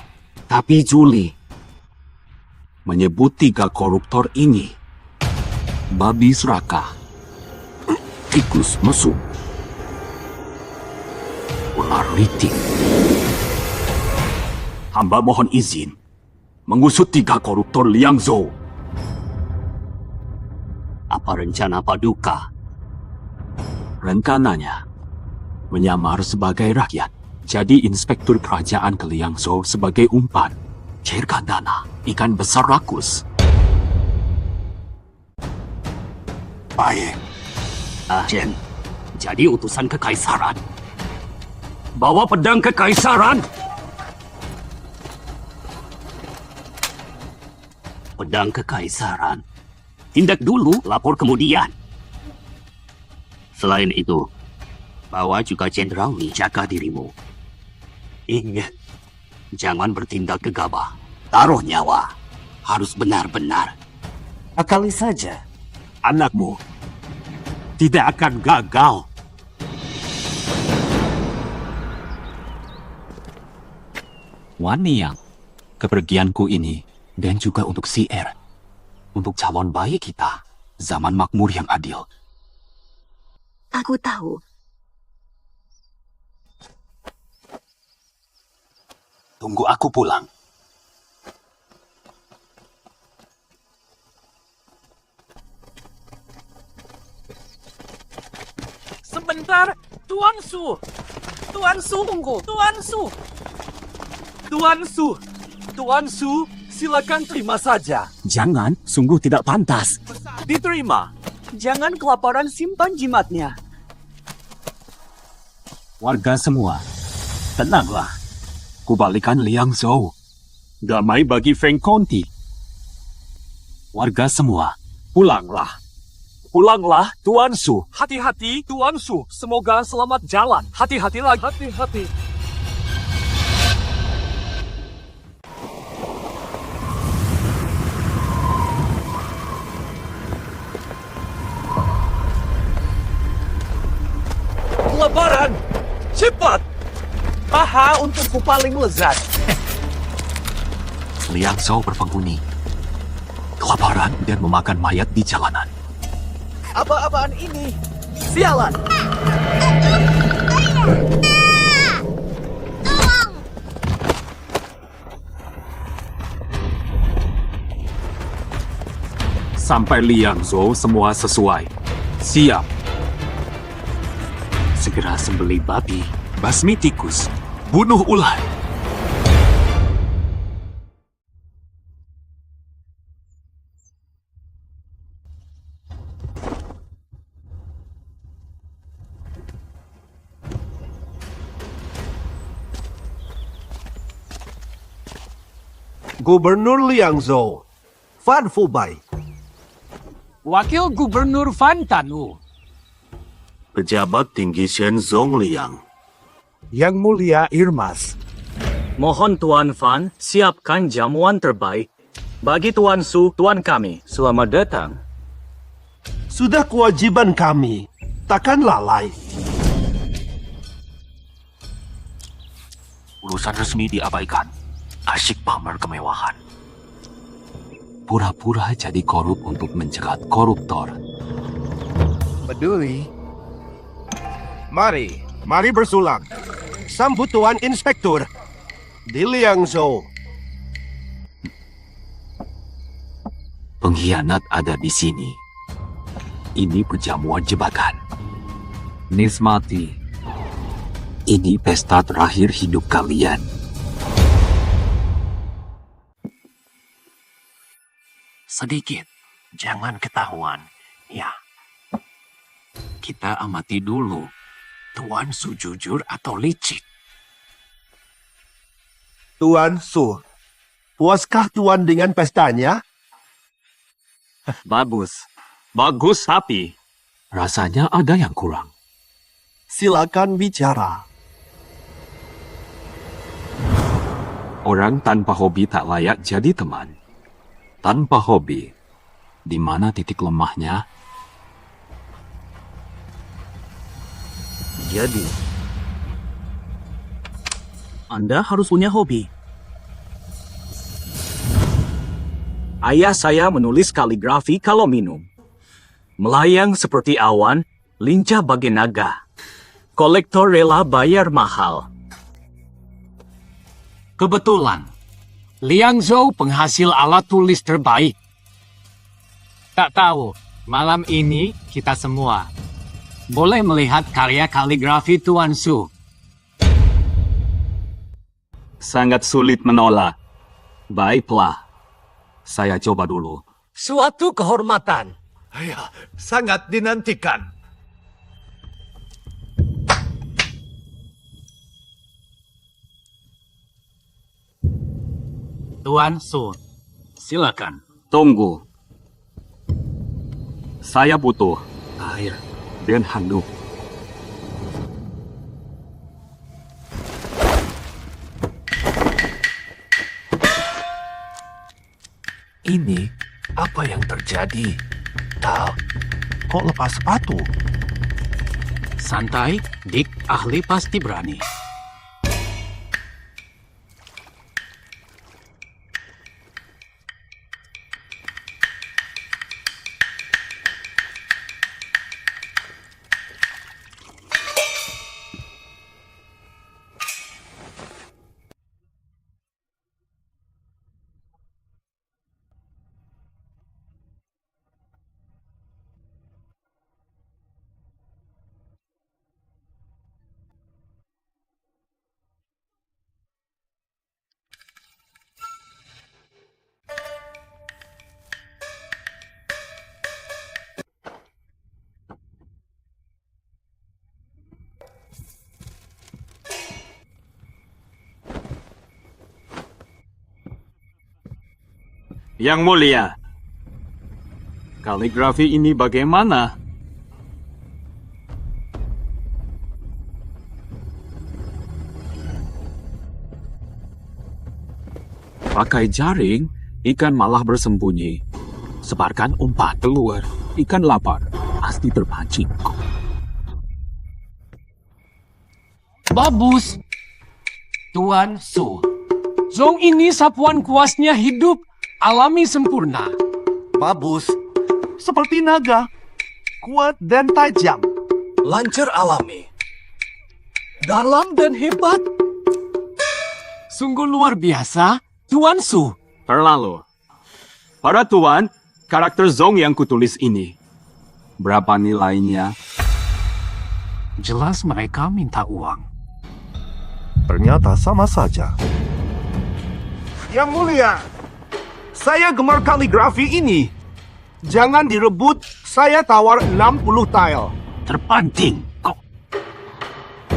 Speaker 2: Tapi Juli
Speaker 10: Menyebut 3 koruptor ini. Babi serakah.
Speaker 2: tikus mesum, ular riting.
Speaker 10: Hamba mohon izin mengusut 3 koruptor Liang Zhou.
Speaker 2: Apa rencana Paduka?
Speaker 10: Rencananya menyamar sebagai rakyat, jadi inspektur kerajaan ke Liang Zhou sebagai umpan. Cairkan dana, ikan besar rakus.
Speaker 2: Baik. Chen, jadi utusan kekaisaran. Bawa pedang kekaisaran. Pedang kekaisaran. Tindak dulu, lapor kemudian. Selain itu, bawa juga jenderal Li, jaga dirimu. Ingat, jangan bertindak gegabah. Taruh nyawa. Harus benar-benar. Akali saja.
Speaker 10: Anakmu tidak akan gagal.
Speaker 2: Wan Niang, kepergianku ini, dan juga untuk CR. Untuk calon bayi kita, zaman makmur yang adil.
Speaker 4: Aku tahu.
Speaker 2: Tunggu aku pulang.
Speaker 9: Sebentar, Tuan Su. Tuan Su, tunggu. Tuan Su. Tuan Su. Tuan Su, silakan terima saja.
Speaker 2: Jangan, sungguh tidak pantas.
Speaker 9: Diterima. Jangan kelaparan, simpan jimatnya.
Speaker 2: Warga semua, tenanglah.
Speaker 10: Kubalikan Liang Zhou. Damai bagi Feng Conti.
Speaker 2: Warga semua,
Speaker 10: Pulanglah.
Speaker 6: Pulanglah, Tuan Su. Hati-hati, Tuan Su. Semoga selamat jalan. Hati-hati lagi. Hati-hati.
Speaker 9: Lebaran, cepat. Paha untukku paling lezat.
Speaker 1: Liang Zhou berpenghuni. Kelaparan dan memakan mayat di jalanan.
Speaker 9: Apa-apaan ini? Sialan!
Speaker 1: Sampai Liang Zhou semua sesuai. Siap. Segera sembelih babi, basmi tikus, bunuh ular.
Speaker 11: Gubernur Liang Zhou, Fan Fubai.
Speaker 8: Wakil Gubernur Fan Tanu.
Speaker 2: Pejabat tinggi Shenzong Liang.
Speaker 11: Yang Mulia Irmas.
Speaker 8: Mohon Tuan Fan siapkan jamuan terbaik bagi Tuan Su, Tuan kami. Selamat datang.
Speaker 11: Sudah kewajiban kami, takkan lalai.
Speaker 1: Urusan resmi diabaikan. Asyik pamer kemewahan. Pura-pura jadi korup untuk menjerat koruptor.
Speaker 11: Peduli. Mari bersulang. Sambut Tuan Inspektur di Liang Zhou.
Speaker 1: Pengkhianat ada di sini. Ini perjamuan jebakan. Nismati. Ini pesta terakhir hidup kalian. Sedikit, jangan ketahuan. Ya. Kita amati dulu. Tuan Su jujur atau licik?
Speaker 11: Tuan Su, puaskah Tuan dengan pestanya?
Speaker 6: Bagus. Bagus tapi
Speaker 1: Rasanya ada yang kurang.
Speaker 11: Silakan bicara.
Speaker 1: Orang tanpa hobi tak layak jadi teman. Tanpa hobi, di mana titik lemahnya?
Speaker 8: Jadi, Anda harus punya hobi. Ayah saya menulis kaligrafi kalau minum. Melayang seperti awan, lincah bagai naga. Kolektor rela bayar mahal.
Speaker 5: Kebetulan, Liang Zhou penghasil alat tulis terbaik. Tak tahu, malam ini kita semua boleh melihat karya kaligrafi Tuan Su.
Speaker 1: Sangat sulit menolak. Baiklah, saya coba dulu.
Speaker 9: Suatu kehormatan. Ya, sangat dinantikan.
Speaker 5: Tuan Su, silakan.
Speaker 1: Tunggu. Saya butuh air dan handuk. Ini apa yang terjadi?
Speaker 11: Kok lepas sepatu?
Speaker 5: Santai, Dik ahli pasti berani.
Speaker 10: Yang Mulia, kaligrafi ini bagaimana?
Speaker 1: Pakai jaring, ikan malah bersembunyi. Sebarkan umpan keluar, ikan lapar, pasti terpancing.
Speaker 5: Bagus. Tuan Su. Zong ini sapuan kuasnya hidup, alami sempurna.
Speaker 11: Bagus. Seperti naga. Kuat dan tajam.
Speaker 6: Lancar alami. Dalam dan hebat.
Speaker 5: Sungguh luar biasa, Tuan Su.
Speaker 10: Terlalu. Para tuan, karakter Zong yang kutulis ini. Berapa nilainya?
Speaker 5: Jelas mereka minta uang.
Speaker 11: Ternyata sama saja. Yang mulia, saya gemar kaligrafi ini. Jangan direbut, saya tawar 60 tile.
Speaker 2: Terpanting. Kok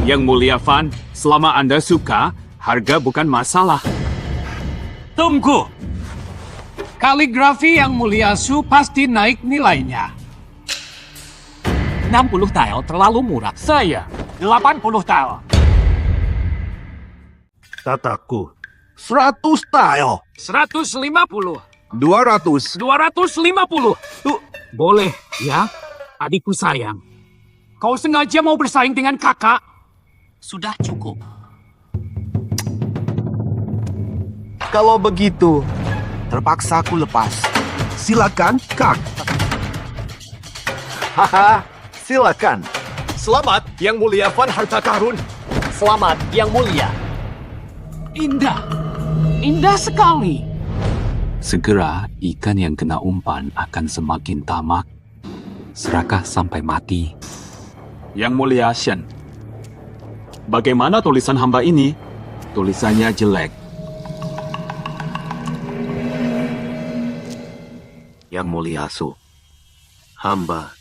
Speaker 10: Yang mulia Van, selama Anda suka, harga bukan masalah.
Speaker 2: tunggu.
Speaker 5: Kaligrafi yang mulia Su pasti naik nilainya. 60 tile terlalu murah. Saya 80 tile.
Speaker 11: Kataku, 100 tile.
Speaker 5: 150.
Speaker 11: 200.
Speaker 5: 250. Boleh, ya? Adikku sayang. Kau sengaja mau bersaing dengan kakak?
Speaker 2: Sudah cukup.
Speaker 11: Kalau begitu, terpaksa aku lepas. Silakan, Kak. Haha, silakan.
Speaker 6: Selamat, Yang Mulia Van Harta Karun.
Speaker 9: Selamat, Yang Mulia.
Speaker 5: Indah. Indah sekali.
Speaker 1: Segera ikan yang kena umpan akan semakin tamak, serakah sampai mati.
Speaker 10: Yang mulia Shen. Bagaimana tulisan hamba ini?
Speaker 1: Tulisannya jelek.
Speaker 12: Yang mulia Su, hamba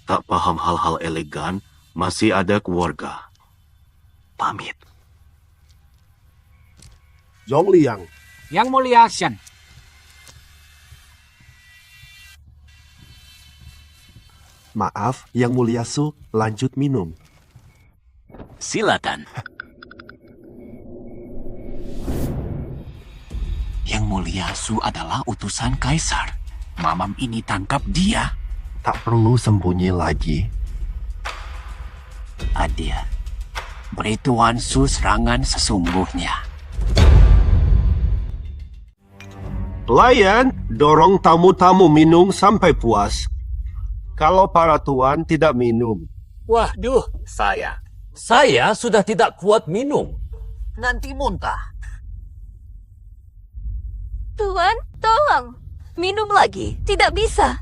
Speaker 12: tak paham hal-hal elegan, masih ada keluarga. Pamit.
Speaker 11: Zhong Liang.
Speaker 5: Yang mulia Shen.
Speaker 11: Maaf, Yang mulia Su, lanjut minum.
Speaker 2: Silakan. Yang mulia Su adalah utusan kaisar. Malam ini tangkap dia.
Speaker 11: Tak perlu sembunyi lagi.
Speaker 2: Adil. Beri Tuan Su serangan sesungguhnya.
Speaker 11: Pelayan, dorong tamu-tamu minum sampai puas. Kalau para tuan tidak minum,
Speaker 6: Waduh, saya sudah tidak kuat minum.
Speaker 7: Nanti muntah.
Speaker 4: Tuan, tolong. Minum lagi. Tidak bisa.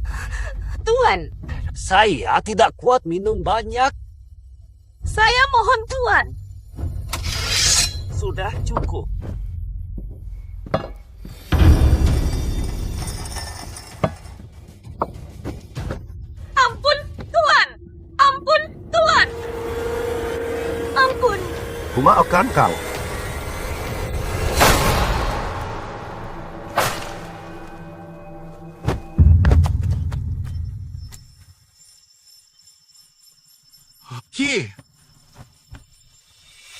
Speaker 4: Tuan,
Speaker 6: Saya tidak kuat minum banyak.
Speaker 4: saya mohon Tuan.
Speaker 6: Sudah cukup.
Speaker 4: Ampun, Tuan. Ampun, Tuan. Ampun.
Speaker 11: kumaafkan kau.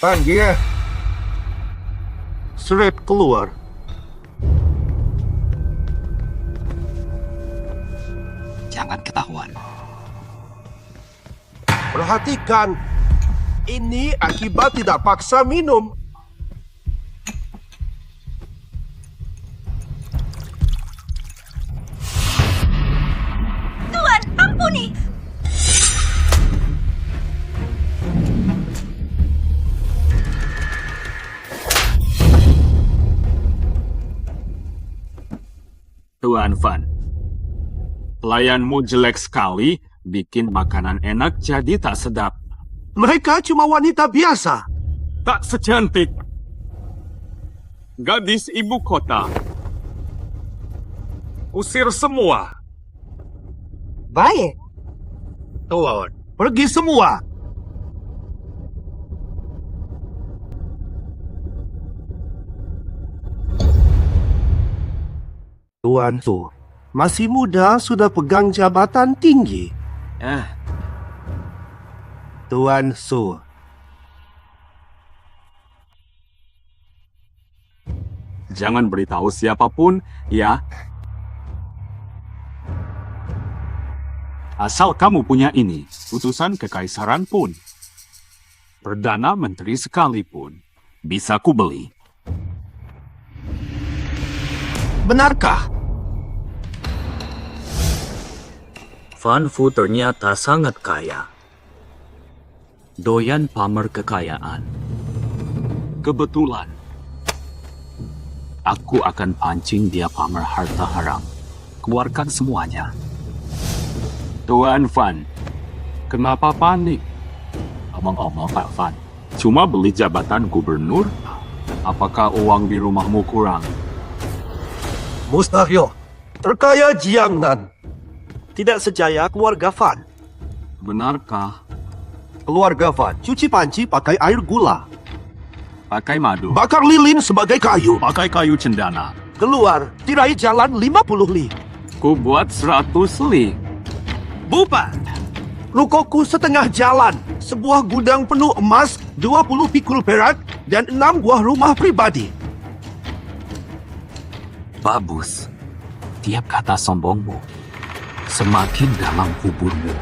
Speaker 11: Panggil. Surat keluar.
Speaker 2: Jangan ketahuan.
Speaker 11: Perhatikan. Ini akibat tidak paksa minum.
Speaker 4: Tuan, ampuni.
Speaker 10: Tuan Van, pelayanmu jelek sekali, bikin makanan enak jadi tak sedap.
Speaker 11: Mereka cuma wanita biasa.
Speaker 10: Tak secantik gadis ibu kota. Usir semua.
Speaker 11: Baik. Tuan, pergi semua. Tuan Su, masih muda sudah pegang jabatan tinggi. Tuan Su.
Speaker 10: Jangan beritahu siapapun, ya. Asal kamu punya ini, utusan kekaisaran pun. Perdana Menteri sekalipun.
Speaker 1: Bisa ku beli.
Speaker 11: Benarkah?
Speaker 6: Fan Fu ternyata sangat kaya. Doyan pamer kekayaan.
Speaker 1: Kebetulan. Aku akan pancing dia pamer harta haram. Keluarkan semuanya. Tuan Fan, kenapa panik? Omong-omong Pak Fan, cuma beli jabatan gubernur? Apakah uang di rumahmu kurang?
Speaker 11: Mustahil. Terkaya Jiangnan. Tidak sejaya keluarga Fan.
Speaker 1: Benarkah?
Speaker 11: Keluarga Fan cuci panci pakai air gula.
Speaker 1: Pakai madu.
Speaker 11: Bakar lilin sebagai kayu.
Speaker 1: Pakai kayu cendana.
Speaker 11: Keluar, tirai jalan 50 li.
Speaker 1: Ku buat 100 li.
Speaker 11: Bupat. Rukoku setengah jalan. Sebuah gudang penuh emas, 20 pikul perak, dan 6 buah rumah pribadi.
Speaker 1: Bagus. Tiap kata sombongmu semakin dalam kuburmu.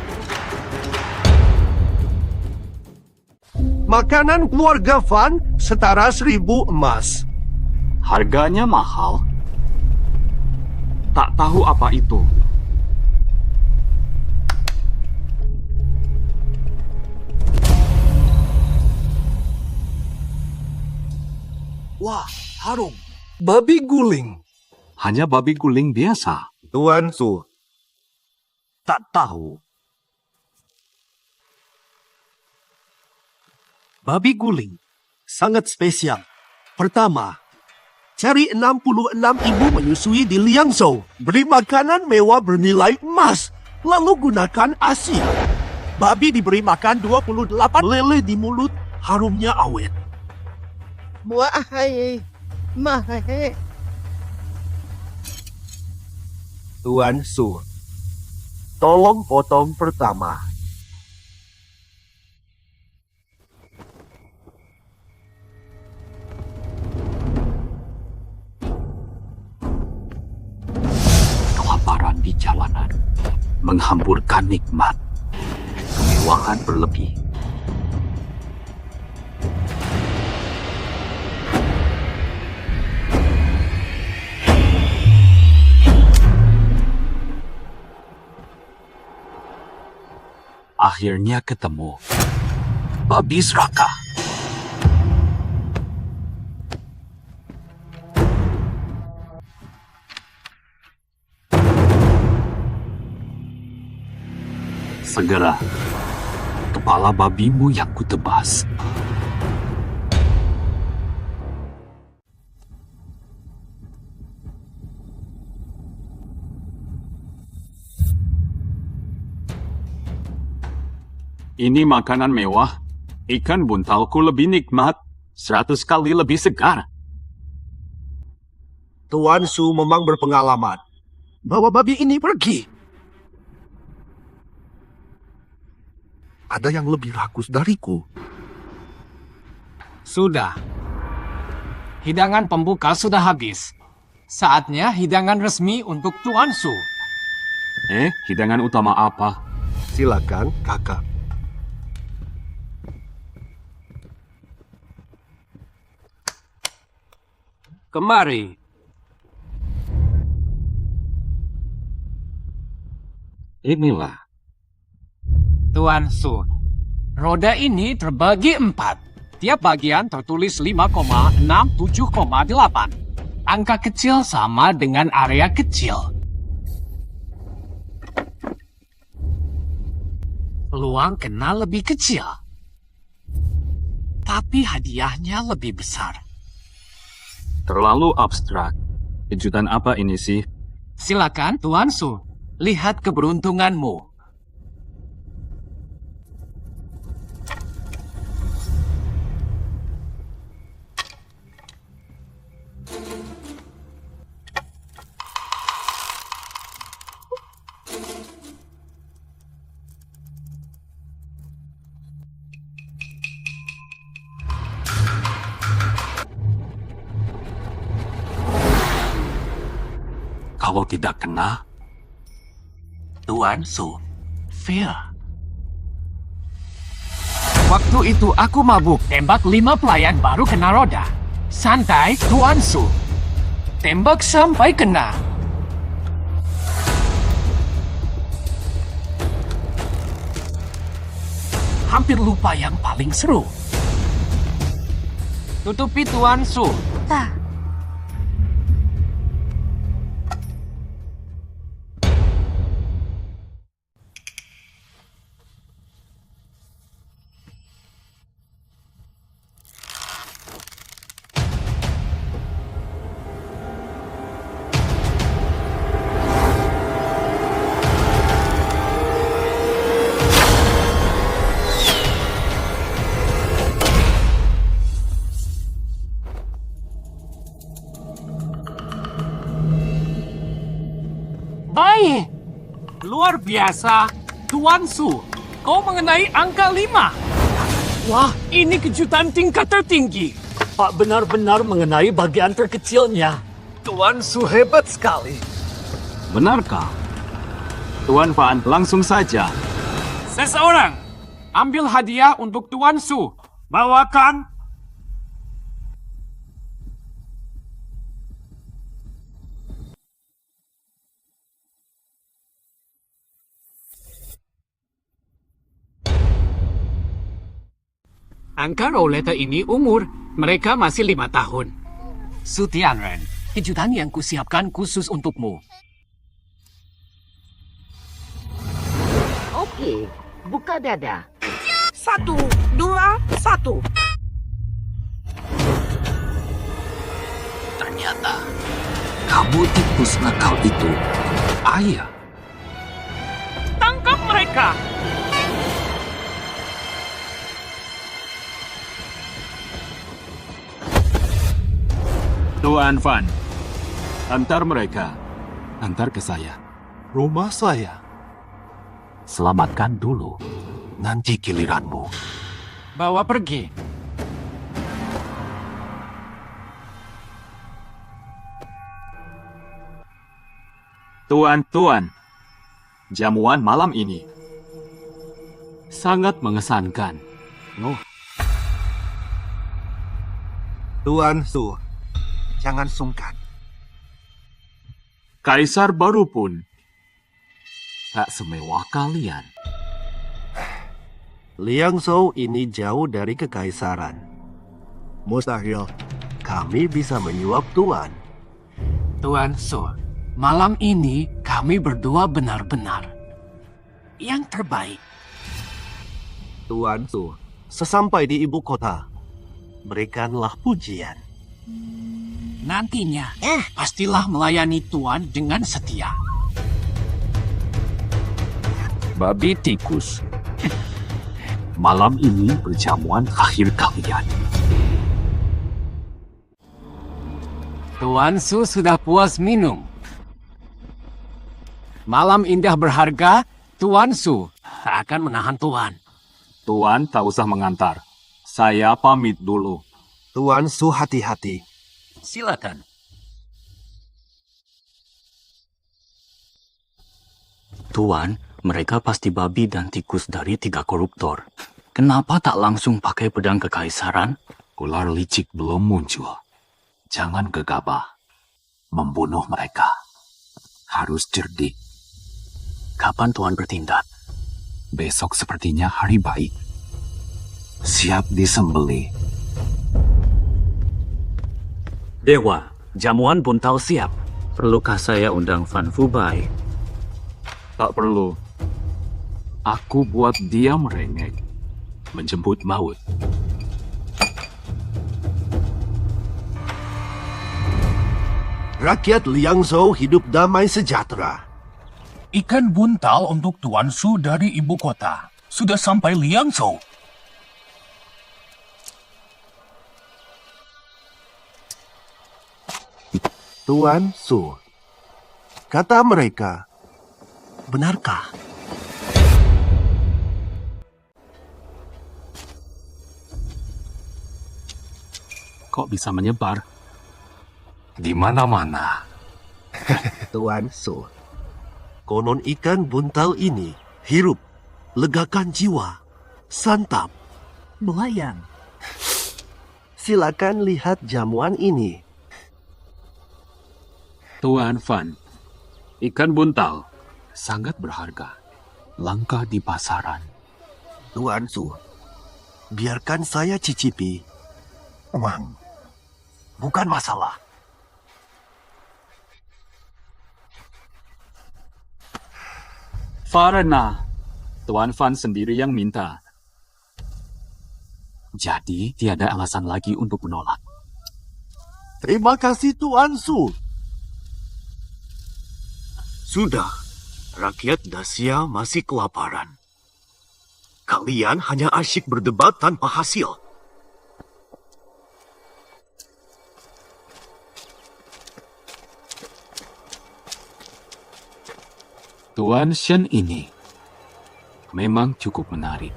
Speaker 11: Makanan keluarga Fan setara 1000 emas.
Speaker 1: Harganya mahal. Tak tahu apa itu.
Speaker 11: Wah, harum. Babi guling.
Speaker 1: Hanya babi guling biasa.
Speaker 11: Tuan Su. Tak tahu. Babi guling. Sangat spesial. Pertama, cari 66 ibu menyusui di Liangzhou. Beri makanan mewah bernilai emas. Lalu gunakan ASI. Babi diberi makan 28 lele di mulut. Harumnya awet.
Speaker 7: Wahai, mahai.
Speaker 11: Tuan Su. Tolong potong pertama.
Speaker 1: Kelaparan di jalanan menghamburkan nikmat. Kemewahan berlebih. Akhirnya ketemu. Babi serakah. Segera, kepala babimu yang kutebas. Ini makanan mewah. Ikan buntalku lebih nikmat. 100 kali lebih segar.
Speaker 11: Tuan Su memang berpengalaman. Bawa babi ini pergi. Ada yang lebih rakus dariku.
Speaker 5: Sudah. Hidangan pembuka sudah habis. Saatnya hidangan resmi untuk Tuan Su.
Speaker 1: Hidangan utama apa?
Speaker 11: Silakan, kakak.
Speaker 6: Kemari.
Speaker 1: Inilah.
Speaker 5: Tuan Su, roda ini terbagi 4. Tiap bagian tertulis 5,67,8. Angka kecil sama dengan area kecil. Peluang kena lebih kecil. Tapi hadiahnya lebih besar.
Speaker 1: Terlalu abstrak. Kejutan apa ini sih?
Speaker 5: Silakan, Tuan Su. Lihat keberuntunganmu.
Speaker 1: Kalau tidak kena,
Speaker 8: Tuan Su, fair.
Speaker 5: Waktu itu aku mabuk. Tembak 5 pelayan baru kena roda. Santai, Tuan Su. Tembak sampai kena. Hampir lupa yang paling seru. Tutupi Tuan Su.
Speaker 4: Tak.
Speaker 5: Baik. Luar biasa. Tuan Su, kau mengenai angka 5. Wah, ini kejutan tingkat tertinggi.
Speaker 6: Pak benar-benar mengenai bagian terkecilnya.
Speaker 9: Tuan Su hebat sekali.
Speaker 1: Benarkah? Tuan Fan, langsung saja.
Speaker 5: Seseorang, ambil hadiah untuk Tuan Su. Bawakan. Angka roulette ini umur. Mereka masih 5 tahun. Su Tianren, kejutan yang kusiapkan khusus untukmu.
Speaker 7: Oke, buka dada.
Speaker 9: 1, 2, 1.
Speaker 1: Ternyata, kamu tikus nakal itu ayah.
Speaker 5: Tangkap mereka!
Speaker 1: Tuan Fan, antar mereka. Antar ke saya.
Speaker 11: Rumah saya.
Speaker 1: Selamatkan dulu. Nanti giliranmu.
Speaker 5: Bawa pergi.
Speaker 1: Tuan, jamuan malam ini sangat mengesankan. Oh,
Speaker 11: Tuan Su, jangan sungkan.
Speaker 1: Kaisar baru pun tak semewah kalian.
Speaker 11: Liang Zhou ini jauh dari kekaisaran. Mustahil kami bisa menyuap Tuan.
Speaker 5: Tuan Su, malam ini kami berdua benar-benar yang terbaik.
Speaker 11: Tuan Su, sesampai di ibu kota, berikanlah pujian.
Speaker 5: Nantinya, pastilah melayani Tuan dengan setia.
Speaker 1: Babi tikus. Malam ini perjamuan akhir kalian.
Speaker 5: Tuan Su sudah puas minum. Malam indah berharga, Tuan Su tak akan menahan Tuan.
Speaker 1: Tuan tak usah mengantar. Saya pamit dulu.
Speaker 11: Tuan Su hati-hati.
Speaker 5: Silakan.
Speaker 2: Tuan, mereka pasti babi dan tikus dari 3 koruptor. Kenapa tak langsung pakai pedang kekaisaran?
Speaker 1: Ular licik belum muncul. Jangan gegabah. Membunuh mereka. Harus cerdik.
Speaker 2: Kapan Tuan bertindak?
Speaker 1: Besok sepertinya hari baik. Siap disembelih.
Speaker 6: Dewa, jamuan buntal siap.
Speaker 2: Perlukah saya undang Fan Fubai?
Speaker 1: Tak perlu. Aku buat dia merengek. Menjemput maut.
Speaker 11: Rakyat Liang Zhou hidup damai sejahtera.
Speaker 8: Ikan buntal untuk Tuan Su dari ibu kota. Sudah sampai Liang Zhou.
Speaker 11: Tuan Su, kata mereka, benarkah?
Speaker 1: Kok bisa menyebar?
Speaker 10: Di mana-mana.
Speaker 11: Tuan Su, konon ikan buntal ini hirup, legakan jiwa, santap, melayang. Silakan lihat jamuan ini.
Speaker 1: Tuan Fan, ikan buntal sangat berharga. Langka di pasaran.
Speaker 11: Tuan Su, biarkan saya cicipi. Uang, bukan masalah.
Speaker 1: Farna, Tuan Fan sendiri yang minta. Jadi tiada alasan lagi untuk menolak.
Speaker 11: Terima kasih Tuan Su.
Speaker 12: Sudah, rakyat Dacia masih kelaparan. Kalian hanya asyik berdebat tanpa hasil.
Speaker 1: Tuan Shen ini memang cukup menarik.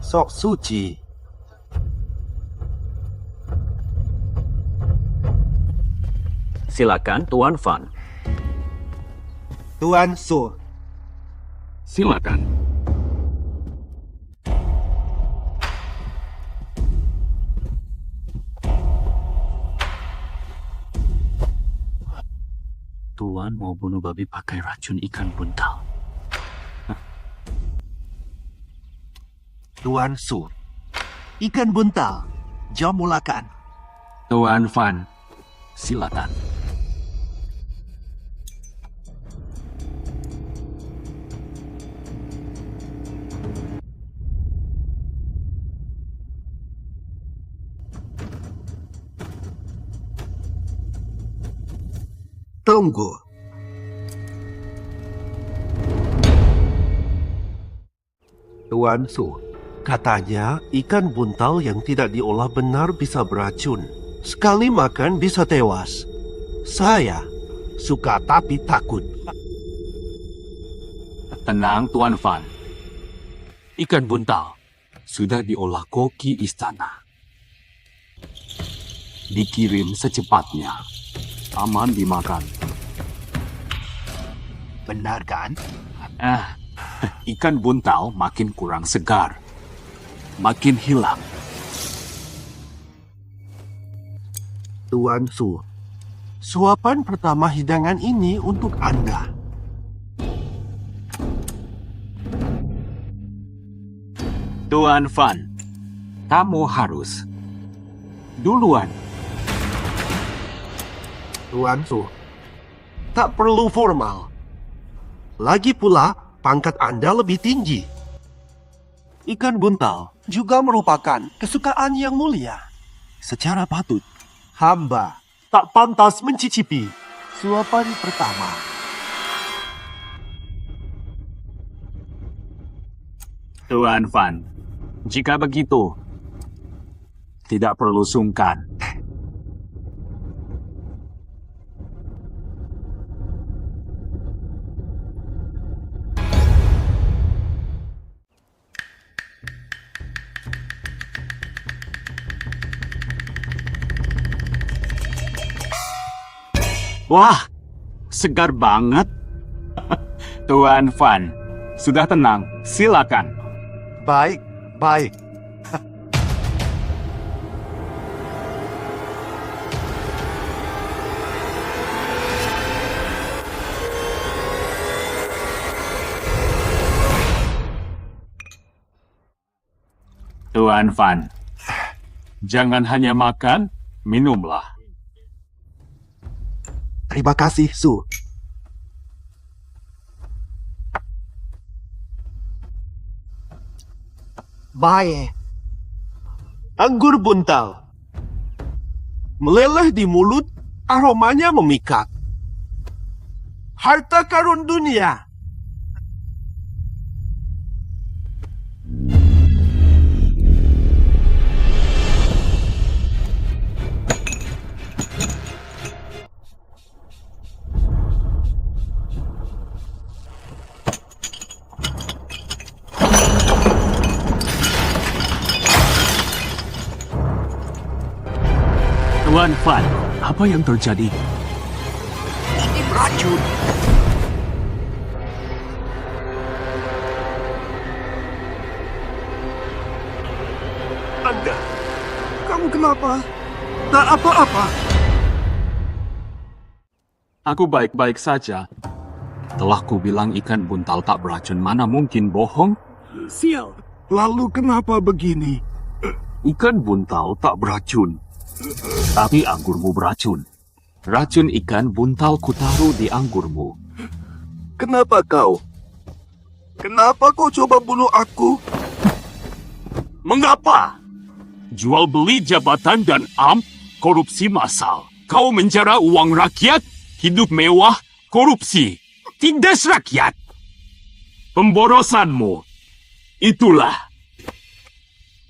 Speaker 11: Sok suci.
Speaker 6: Silakan Tuan Fan.
Speaker 11: Tuan Su,
Speaker 1: Silakan. Tuan mau bunuh babi pakai racun ikan buntal.
Speaker 11: Tuan Su. Ikan buntal, jom mulakan.
Speaker 1: Tuan Fan, silakan.
Speaker 11: Tunggu. Tuan Su, katanya ikan buntal yang tidak diolah benar bisa beracun. Sekali makan bisa tewas. Saya suka tapi takut.
Speaker 1: Tenang Tuan Fan. Ikan buntal sudah diolah koki istana. Dikirim secepatnya. Aman dimakan.
Speaker 11: Benar kan?
Speaker 1: Ikan buntal makin kurang segar. Makin hilang.
Speaker 11: Tuan Su, suapan pertama hidangan ini untuk Anda.
Speaker 1: Tuan Fan, kamu harus duluan.
Speaker 11: Tuan Su, tak perlu formal. Lagi pula, pangkat Anda lebih tinggi. Ikan buntal juga merupakan kesukaan yang mulia. Secara patut, hamba tak pantas mencicipi suapan pertama.
Speaker 1: Tuan Fan, jika begitu, tidak perlu sungkan. Wah, segar banget. Tuan Fan, sudah tenang, silakan.
Speaker 11: Baik, baik.
Speaker 1: Tuan Fan, jangan hanya makan, minumlah.
Speaker 11: Terima kasih, Su. Baik. Anggur buntal. Meleleh di mulut, aromanya memikat. Harta karun dunia.
Speaker 1: Tuan Fan, apa yang terjadi?
Speaker 11: Ini beracun. Tanda, kamu kenapa? Tak apa-apa.
Speaker 10: Aku baik-baik saja.
Speaker 1: Telah ku bilang ikan buntal tak beracun, mana mungkin bohong?
Speaker 11: Sial. Lalu kenapa begini?
Speaker 1: Ikan buntal tak beracun, tapi anggurmu beracun. Racun ikan buntal kutaruh di anggurmu.
Speaker 11: Kenapa kau? Kenapa kau coba bunuh aku?
Speaker 10: Mengapa? Jual beli jabatan dan korupsi massal. Kau menjara uang rakyat, hidup mewah, korupsi. Tindas rakyat. Pemborosanmu. Itulah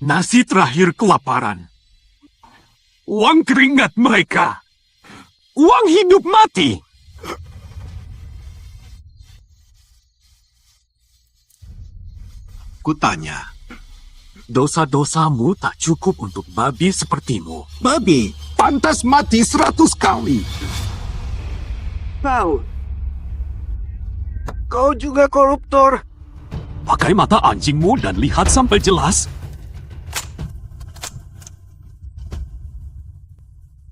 Speaker 10: nasi terakhir kelaparan. Uang keringat mereka. Uang hidup mati.
Speaker 11: Kutanya.
Speaker 10: Dosa-dosamu tak cukup untuk babi sepertimu.
Speaker 11: Babi?
Speaker 10: Pantas mati 100 kali.
Speaker 11: Kau juga koruptor.
Speaker 10: Pakai mata anjingmu dan lihat sampai jelas.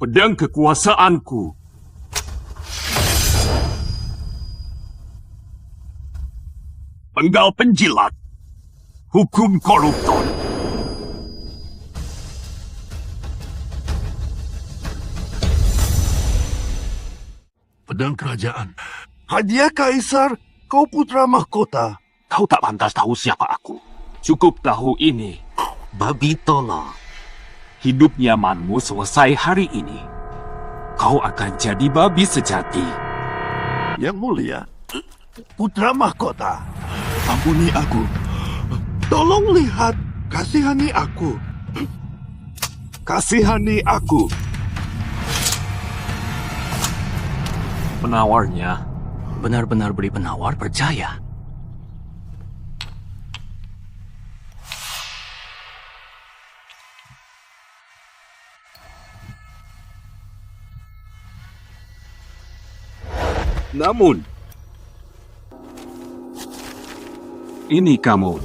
Speaker 10: Pedang kekuasaanku. Penggal penjilat. Hukum koruptor.
Speaker 11: Pedang kerajaan. Hadiah Kaisar, kau putra mahkota.
Speaker 1: Kau tak pantas tahu siapa aku. Cukup tahu ini.
Speaker 2: Babi tolong.
Speaker 1: Hidup nyamanmu selesai hari ini. Kau akan jadi babi sejati.
Speaker 11: Yang mulia, putra mahkota, ampuni aku. Tolong lihat, kasihani aku. Kasihani aku.
Speaker 1: Penawarnya
Speaker 6: Benar-benar beri penawar percaya.
Speaker 10: Namun,
Speaker 1: ini kamu.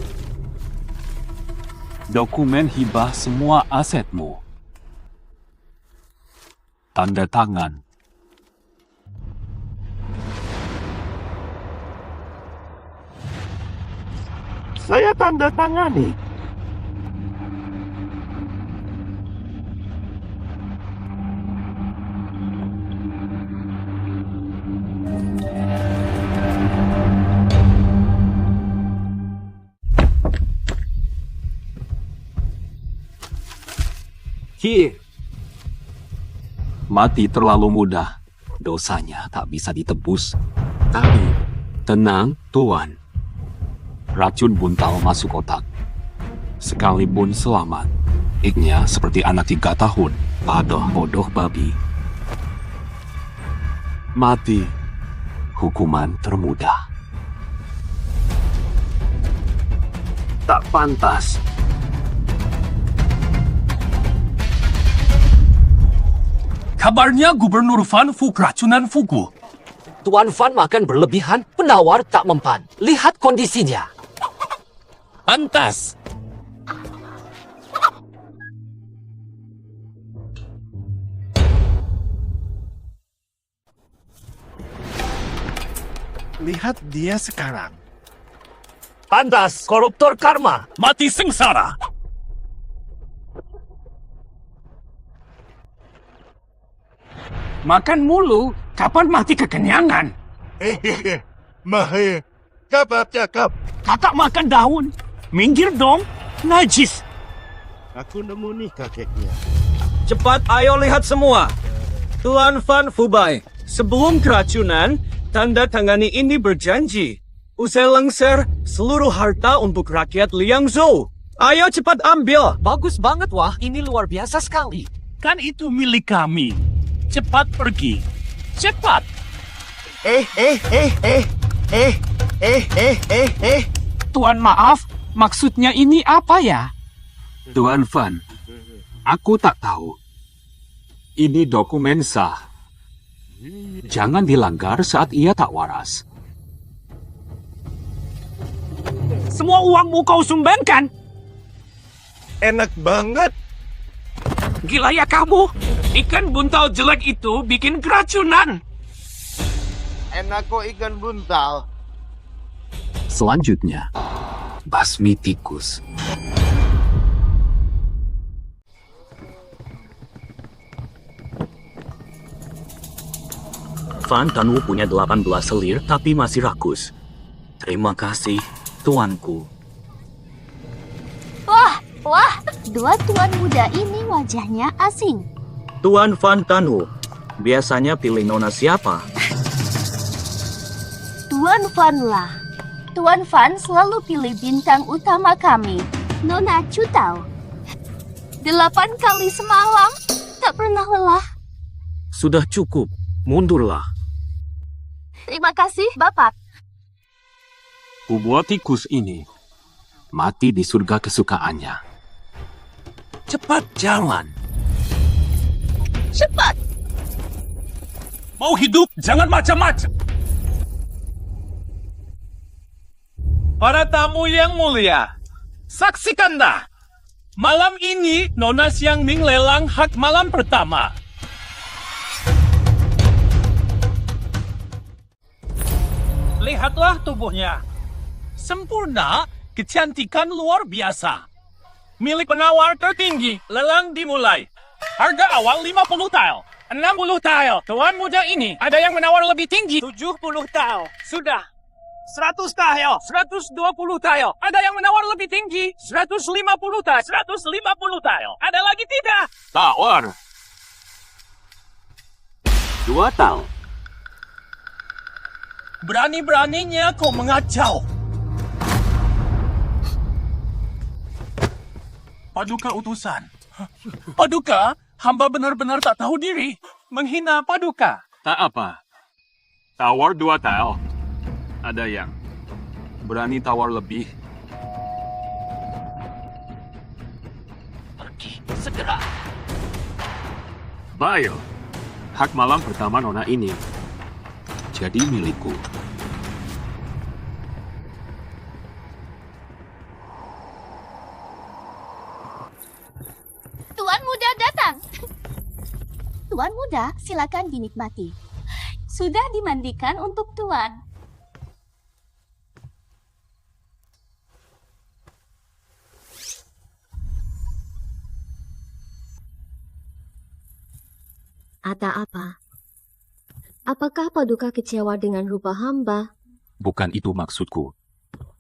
Speaker 1: Dokumen hibah semua asetmu. Tanda tangan.
Speaker 11: Saya tanda tangani.
Speaker 6: Here.
Speaker 1: Mati terlalu mudah. Dosanya tak bisa ditebus. Tapi, tenang, Tuan. Racun buntal masuk otak. Sekalipun selamat, iknya seperti anak 3 tahun. Bodoh babi. Mati, hukuman termudah. Tak pantas.
Speaker 8: Kabarnya Gubernur Van Fu keracunan fugu.
Speaker 6: Tuan Van makan berlebihan, penawar tak mempan. Lihat kondisinya.
Speaker 8: Pantas.
Speaker 11: Lihat dia sekarang.
Speaker 6: Pantas, koruptor karma.
Speaker 8: Mati sengsara.
Speaker 5: Makan mulu, kapan mati kekenyangan?
Speaker 11: Mahir, cakap.
Speaker 8: Kakak makan daun. Minggir dong, najis.
Speaker 11: Aku nemu nih kakeknya.
Speaker 9: Cepat ayo lihat semua. Tuan Van Fubai, sebelum keracunan, tanda tangani ini berjanji. Usai lengser, seluruh harta untuk rakyat Liangzhou. Ayo cepat ambil.
Speaker 6: Bagus banget, wah. Ini luar biasa sekali.
Speaker 8: Kan itu milik kami. Cepat pergi. Cepat.
Speaker 5: Tuan maaf, maksudnya ini apa ya?
Speaker 1: Tuan Van, aku tak tahu. Ini dokumen sah. Jangan dilanggar saat ia tak waras.
Speaker 5: Semua uangmu kau sumbangkan?
Speaker 11: Enak banget.
Speaker 8: Gila ya kamu? Ikan buntal jelek itu bikin keracunan.
Speaker 13: Enak kok ikan buntal.
Speaker 1: Selanjutnya, basmi tikus.
Speaker 6: Van Tanu punya 18 selir tapi masih rakus. Terima kasih, tuanku.
Speaker 14: Wah, dua tuan muda ini wajahnya asing.
Speaker 6: Tuan Van Tanu, biasanya pilih nona siapa?
Speaker 14: Tuan Van lah. Tuan Van selalu pilih bintang utama kami, Nona Cutau. 8 kali semalam, tak pernah lelah.
Speaker 6: Sudah cukup, mundurlah.
Speaker 14: Terima kasih, Bapak.
Speaker 1: Kubuat tikus ini mati di surga kesukaannya.
Speaker 8: Cepat jalan.
Speaker 14: Cepat.
Speaker 8: Mau hidup, jangan macam-macam.
Speaker 9: Para tamu yang mulia, saksikanlah. Malam ini, Nona Siang Ming lelang hak malam pertama. Lihatlah tubuhnya. Sempurna, kecantikan luar biasa. Milik penawar tertinggi, lelang dimulai. Harga awal 50 tael. 60 tael. Tuan muda ini, ada yang menawar lebih tinggi. 70 tael. Sudah. 100 tael. 120 tael. Ada yang menawar lebih tinggi. 150 tael. 150 tael. Ada lagi tidak?
Speaker 1: Tawar. 2 tael.
Speaker 8: Berani-beraninya kau mengacau. Paduka utusan. Paduka, hamba benar-benar tak tahu diri.
Speaker 9: Menghina Paduka.
Speaker 10: Tak apa. Tawar 2 tael. Ada yang berani tawar lebih.
Speaker 2: Pergi, segera.
Speaker 1: Baik. Hak malam pertama Nona ini jadi milikku.
Speaker 14: Tuan muda datang. Tuan muda, silakan dinikmati. Sudah dimandikan untuk tuan.
Speaker 15: Ada apa? Apakah Paduka kecewa dengan rupa hamba?
Speaker 1: Bukan itu maksudku.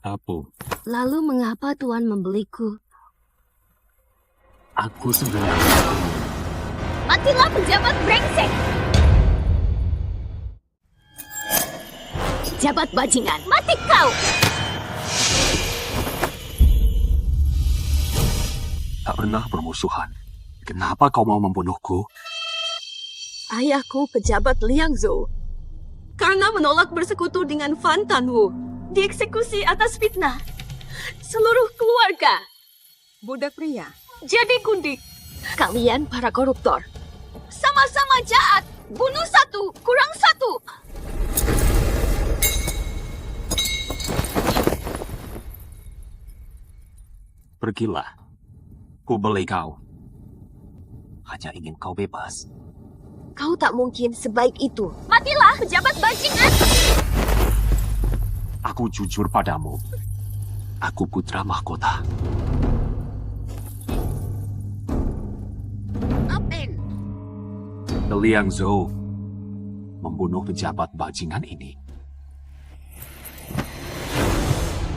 Speaker 1: Apa?
Speaker 15: Lalu mengapa Tuan membeliku?
Speaker 1: Aku sebenarnya...
Speaker 14: Matilah pejabat brengsek! Jabat bajingan, mati kau!
Speaker 1: Tak pernah bermusuhan. Kenapa kau mau membunuhku?
Speaker 4: Ayahku pejabat Liang Zhou. Karena menolak bersekutu dengan Fan Tanwu, dieksekusi atas fitnah. Seluruh keluarga. Budak pria. Jadi kundik. Kalian para koruptor. Sama-sama jahat. Bunuh 1, kurang 1.
Speaker 1: Pergilah. Ku beli kau. Hanya ingin kau bebas.
Speaker 15: Kau tak mungkin sebaik itu.
Speaker 14: Matilah pejabat bajingan!
Speaker 1: Aku jujur padamu. Aku putra mahkota.
Speaker 14: Apin.
Speaker 1: Liang Zhou membunuh pejabat bajingan ini.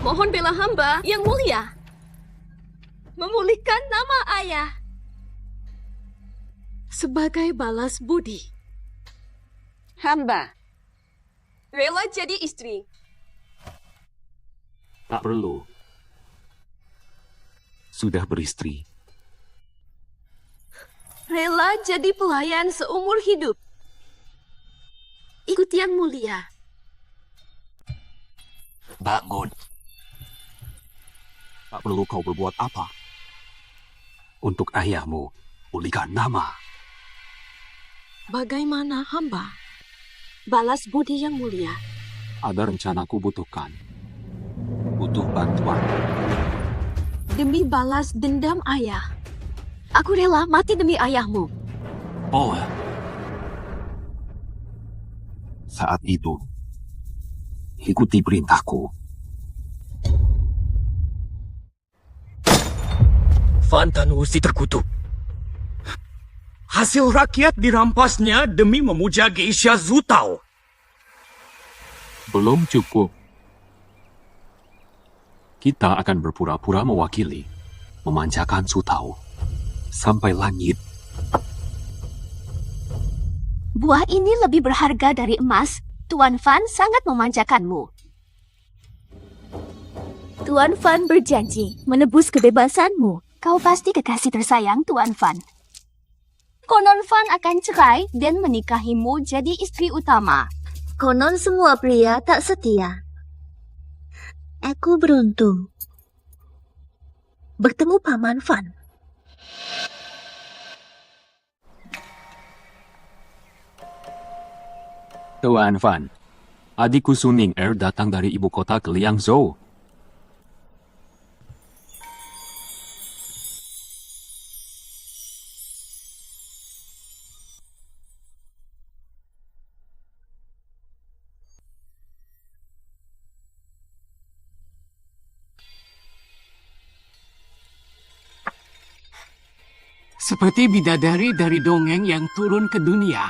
Speaker 4: Mohon bela hamba yang mulia. Memulihkan nama ayah. Sebagai balas budi. Hamba rela jadi istri.
Speaker 1: Tak perlu. Sudah beristri.
Speaker 4: Rela jadi pelayan seumur hidup. Ikut yang mulia.
Speaker 1: Bangun. Tak perlu kau berbuat apa. Untuk ayahmu, pulihkan nama.
Speaker 4: Bagaimana hamba? Balas budi yang mulia.
Speaker 1: Ada rencanaku butuhkan. Butuh bantuan.
Speaker 4: Demi balas dendam ayah. Aku rela mati demi ayahmu.
Speaker 1: Oh. Saat itu, ikuti perintahku.
Speaker 9: Fan Tanusi terkutuk. Hasil rakyat dirampasnya demi memuja Geisha Zutao.
Speaker 10: Belum cukup. Kita akan berpura-pura mewakili, memanjakan Zutao sampai langit.
Speaker 14: Buah ini lebih berharga dari emas. Tuan Fan sangat memanjakanmu. Tuan Fan berjanji menebus kebebasanmu. Kau pasti kekasih tersayang Tuan Fan. Konon Fan akan cerai dan menikahimu jadi istri utama.
Speaker 15: Konon semua pria tak setia. Aku beruntung bertemu Paman Fan.
Speaker 10: Tuan Fan, adikku Suning Er datang dari ibu kota ke Liangzhou.
Speaker 5: Seperti bidadari dari dongeng yang turun ke dunia.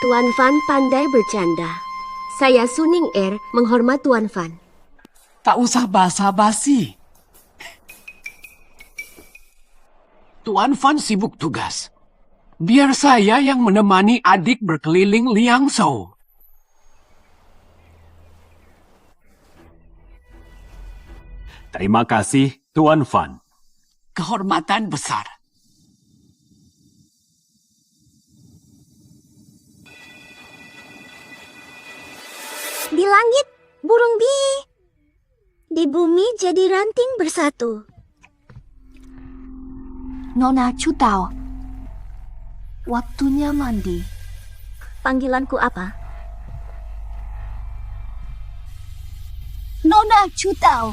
Speaker 15: Tuan Fan pandai bercanda. Saya Suning Er menghormat Tuan Fan.
Speaker 5: Tak usah basa-basi. Tuan Fan sibuk tugas. Biar saya yang menemani adik berkeliling Liangzhou.
Speaker 10: Terima kasih, Tuan Fan.
Speaker 5: Kehormatan besar.
Speaker 15: Di langit, burung bi. Di bumi jadi ranting bersatu.
Speaker 14: Nona Cutao, waktunya mandi.
Speaker 15: Panggilanku apa?
Speaker 14: Nona Cutao.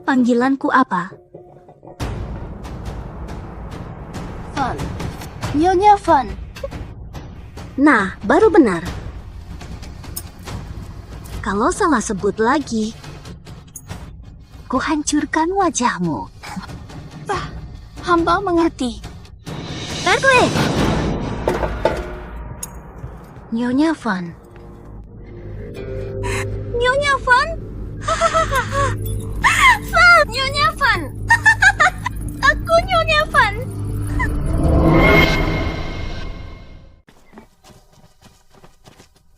Speaker 15: Panggilanku apa?
Speaker 14: Fan. Nyonya Fan.
Speaker 15: Nah, baru benar. Kalau salah sebut lagi,
Speaker 14: ku hancurkan wajahmu. Hamba mengerti.
Speaker 15: Berkeley! Nyonya Fan.
Speaker 14: Nyonya Fan? Fan! Nyonya Fan! Aku Nyonya Fan!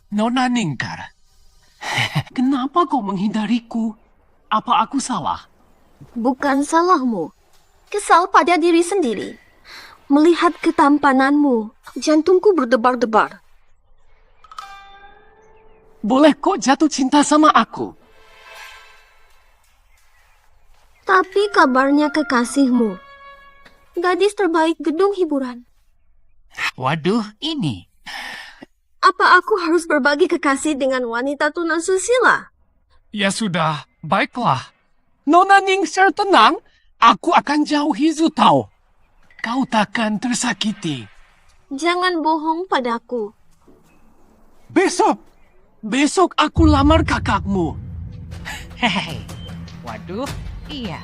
Speaker 5: Nona Ningkar, kenapa kau menghindariku? Apa aku salah?
Speaker 15: Bukan salahmu. Kesal pada diri sendiri. Melihat ketampananmu, jantungku berdebar-debar.
Speaker 5: Boleh kok jatuh cinta sama aku?
Speaker 15: Tapi kabarnya kekasihmu, gadis terbaik gedung hiburan.
Speaker 5: Waduh, ini.
Speaker 15: Apa aku harus berbagi kekasih dengan wanita tunasusila?
Speaker 5: Ya sudah, baiklah. Nona Ningsher tenang, aku akan jauhi Zutao. Kau takkan tersakiti.
Speaker 15: Jangan bohong padaku.
Speaker 5: Besok aku lamar kakakmu.
Speaker 7: Hehehe. Waduh, iya.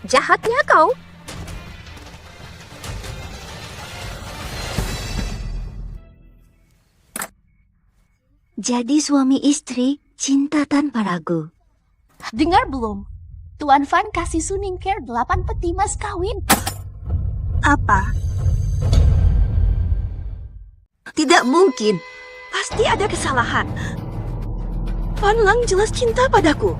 Speaker 15: Jahatnya kau. Jadi suami istri cinta tanpa ragu.
Speaker 14: Dengar belum? Tuan Fan kasih Suning Care 8 peti mas kawin.
Speaker 15: Apa? Tidak mungkin. Pasti ada kesalahan. Fan Lang jelas cinta padaku.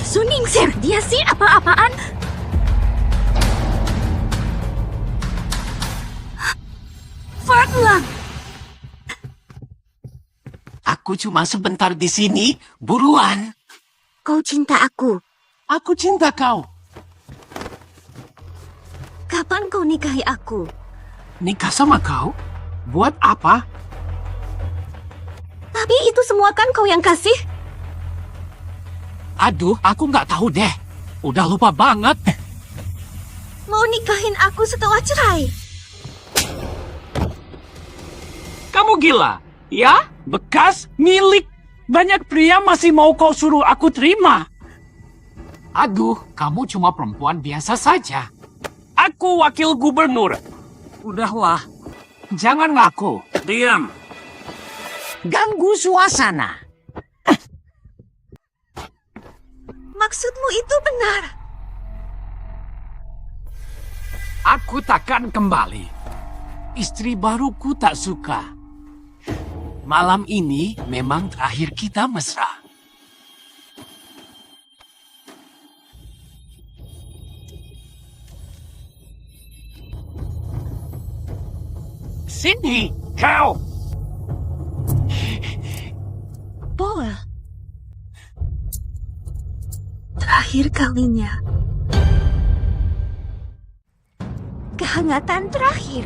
Speaker 15: Suningser, dia sih apa-apaan? Fan Lang.
Speaker 5: Aku cuma sebentar di sini, buruan.
Speaker 15: Kau cinta aku.
Speaker 5: Aku cinta kau.
Speaker 15: Kapan kau nikahi aku?
Speaker 5: Nikah sama kau? Buat apa?
Speaker 15: Tapi itu semua kan kau yang kasih?
Speaker 5: Aduh, aku nggak tahu deh. Udah lupa banget.
Speaker 15: Mau nikahin aku setelah cerai?
Speaker 8: Kamu gila, ya? Bekas milik. Banyak pria masih mau kau suruh aku terima.
Speaker 5: Aduh, kamu cuma perempuan biasa saja.
Speaker 8: Aku wakil gubernur. Udahlah, jangan ngaku. Diam.
Speaker 7: Ganggu suasana.
Speaker 15: Maksudmu itu benar.
Speaker 5: Aku takkan kembali. Istri baruku tak suka. Malam ini memang terakhir kita mesra.
Speaker 8: Sini, kau.
Speaker 15: Paul. Terakhir kalinya. Kehangatan terakhir.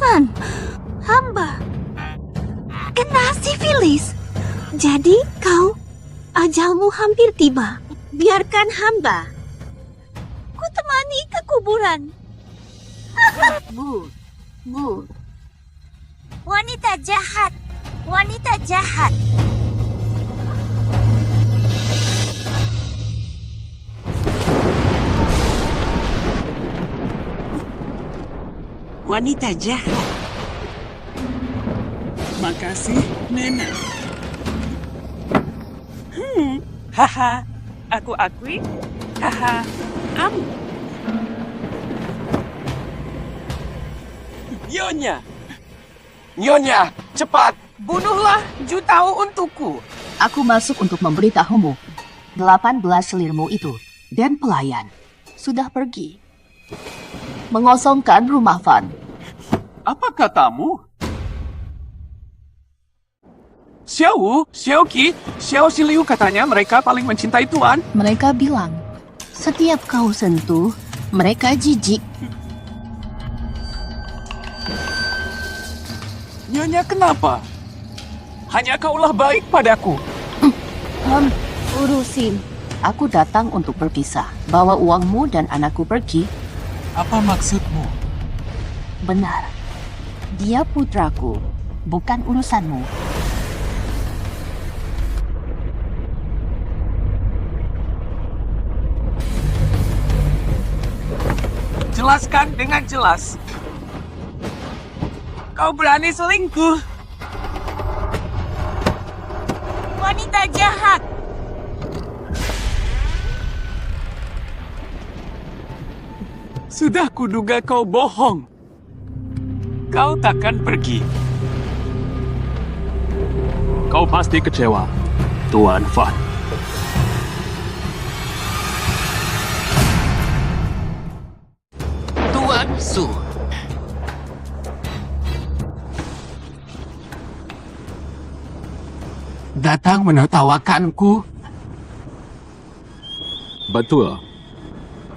Speaker 15: Van, hamba kena sifilis. Jadi kau, ajalmu hampir tiba. Biarkan hamba ku temani ke kuburan. Bu. Wanita jahat. Wanita jahat.
Speaker 7: Wanita jahat. Makasih, Nena.
Speaker 16: Haha, aku akui. Haha,
Speaker 6: Nyonya, cepat.
Speaker 16: bunuhlah Jutao untukku.
Speaker 17: Aku masuk untuk memberitahumu. 18 selirmu itu dan pelayan sudah pergi. Mengosongkan rumah Van.
Speaker 8: Apa katamu? Xiao, Xiaoqi, Xiao Xiliu katanya mereka paling mencintai Tuan.
Speaker 17: Mereka bilang, setiap kau sentuh, mereka jijik.
Speaker 8: Nyonya kenapa? Hanya kaulah baik padaku.
Speaker 17: Urusin. Aku datang untuk berpisah. Bawa uangmu dan anakku pergi.
Speaker 8: Apa maksudmu?
Speaker 17: Benar. Dia putraku, bukan urusanmu.
Speaker 16: Jelaskan dengan jelas. Kau berani selingkuh.
Speaker 15: Wanita jahat.
Speaker 8: Sudah kuduga kau bohong. Kau takkan pergi.
Speaker 1: Kau pasti kecewa, Tuan Van.
Speaker 5: Tuan Su. Datang menertawakanku.
Speaker 1: Betul.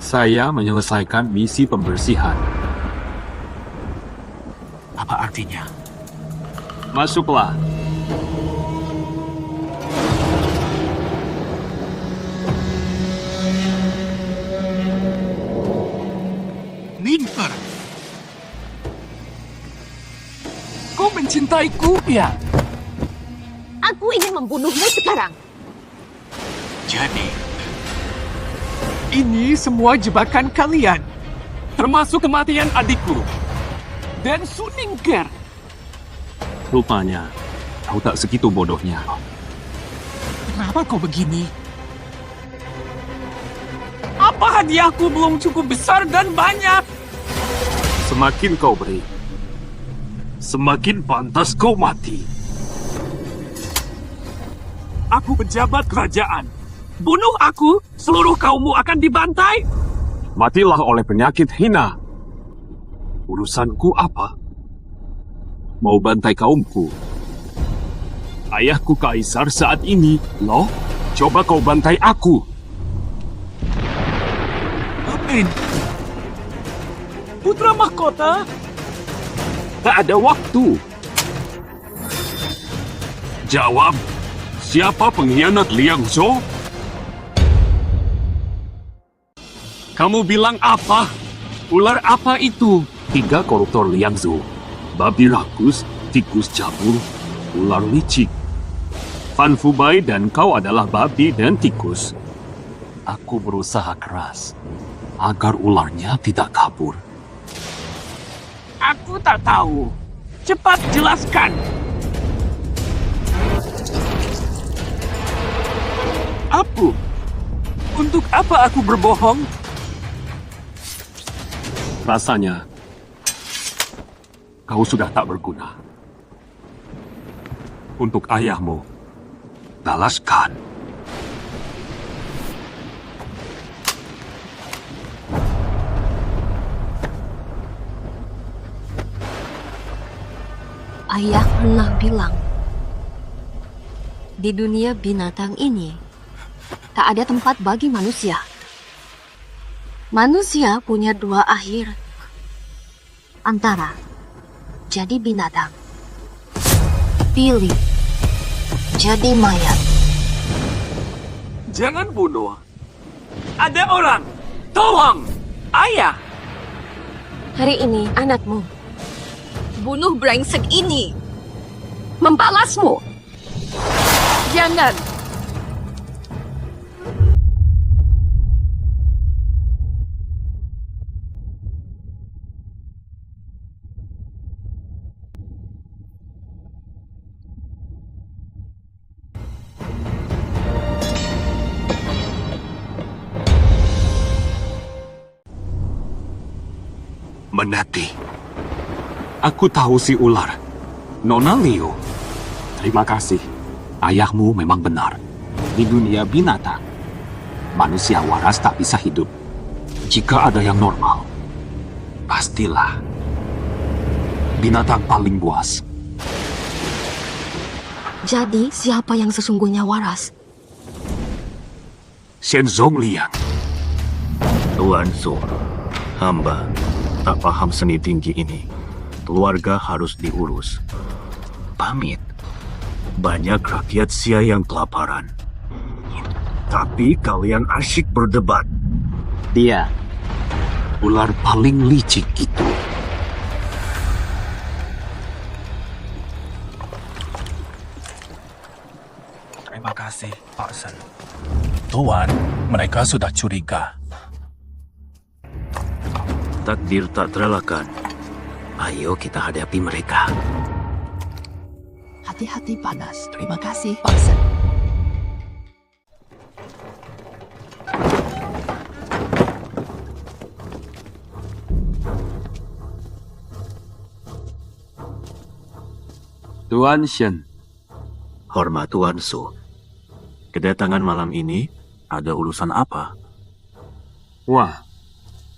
Speaker 1: Saya menyelesaikan misi pembersihan.
Speaker 5: Apa artinya?
Speaker 1: Masuklah.
Speaker 5: Ninfer. Kau mencintaiku, ya?
Speaker 15: Aku ingin membunuhmu sekarang.
Speaker 8: Jadi, ini semua jebakan kalian. Termasuk kematian adikku. Dan Suningker.
Speaker 1: Rupanya, kau tak segitu bodohnya.
Speaker 8: Kenapa kau begini? Apa hadiahku belum cukup besar dan banyak?
Speaker 1: Semakin kau beri, semakin pantas kau mati.
Speaker 8: Aku pejabat kerajaan. Bunuh aku, seluruh kaummu akan dibantai.
Speaker 1: Matilah oleh penyakit hina. Urusanku apa? Mau bantai kaumku?
Speaker 10: Ayahku kaisar saat ini, loh. Coba kau bantai aku.
Speaker 16: Amin. Putra mahkota?
Speaker 10: Tak ada waktu. Jawab, siapa pengkhianat Liang Zhou? Kamu bilang apa? Ular apa itu?
Speaker 1: 3 koruptor Liang Zhou. Babi rakus, tikus cabul, ular licik. Fan Fubai dan kau adalah babi dan tikus. Aku berusaha keras agar ularnya tidak kabur.
Speaker 16: Aku tak tahu. Cepat jelaskan. Apa? Untuk apa aku berbohong?
Speaker 1: Rasanya kau sudah tak berguna. Untuk ayahmu, balaskan.
Speaker 15: Ayah pernah bilang, di dunia binatang ini, tak ada tempat bagi manusia. Manusia punya 2 akhir. Antara jadi binatang, pilih jadi mayat.
Speaker 16: Jangan bunuh. Ada orang. Tolong. Ayah.
Speaker 15: Hari ini anakmu bunuh brengsek ini. Membalasmu.
Speaker 3: Jangan.
Speaker 1: Menati. Aku tahu si ular. Nona Leo. Terima kasih. Ayahmu memang benar. Di dunia binatang, manusia waras tak bisa hidup. Jika ada yang normal, pastilah binatang paling buas.
Speaker 15: Jadi siapa yang sesungguhnya waras?
Speaker 1: Shenzong Liang.
Speaker 12: Tuan Su, hamba tak paham seni tinggi ini. Keluarga harus diurus. Pamit. Banyak rakyat Xia yang kelaparan. Tapi kalian asyik berdebat.
Speaker 1: Dia ular paling licik itu.
Speaker 8: Terima kasih, Pak Sen. Tuan, mereka sudah curiga.
Speaker 12: Takdir tak terelakkan. Ayo kita hadapi mereka.
Speaker 17: Hati-hati panas. Terima kasih, Pak Sen.
Speaker 1: Tuan Shen.
Speaker 12: Hormat Tuan Su. Kedatangan malam ini ada urusan apa?
Speaker 1: Wah,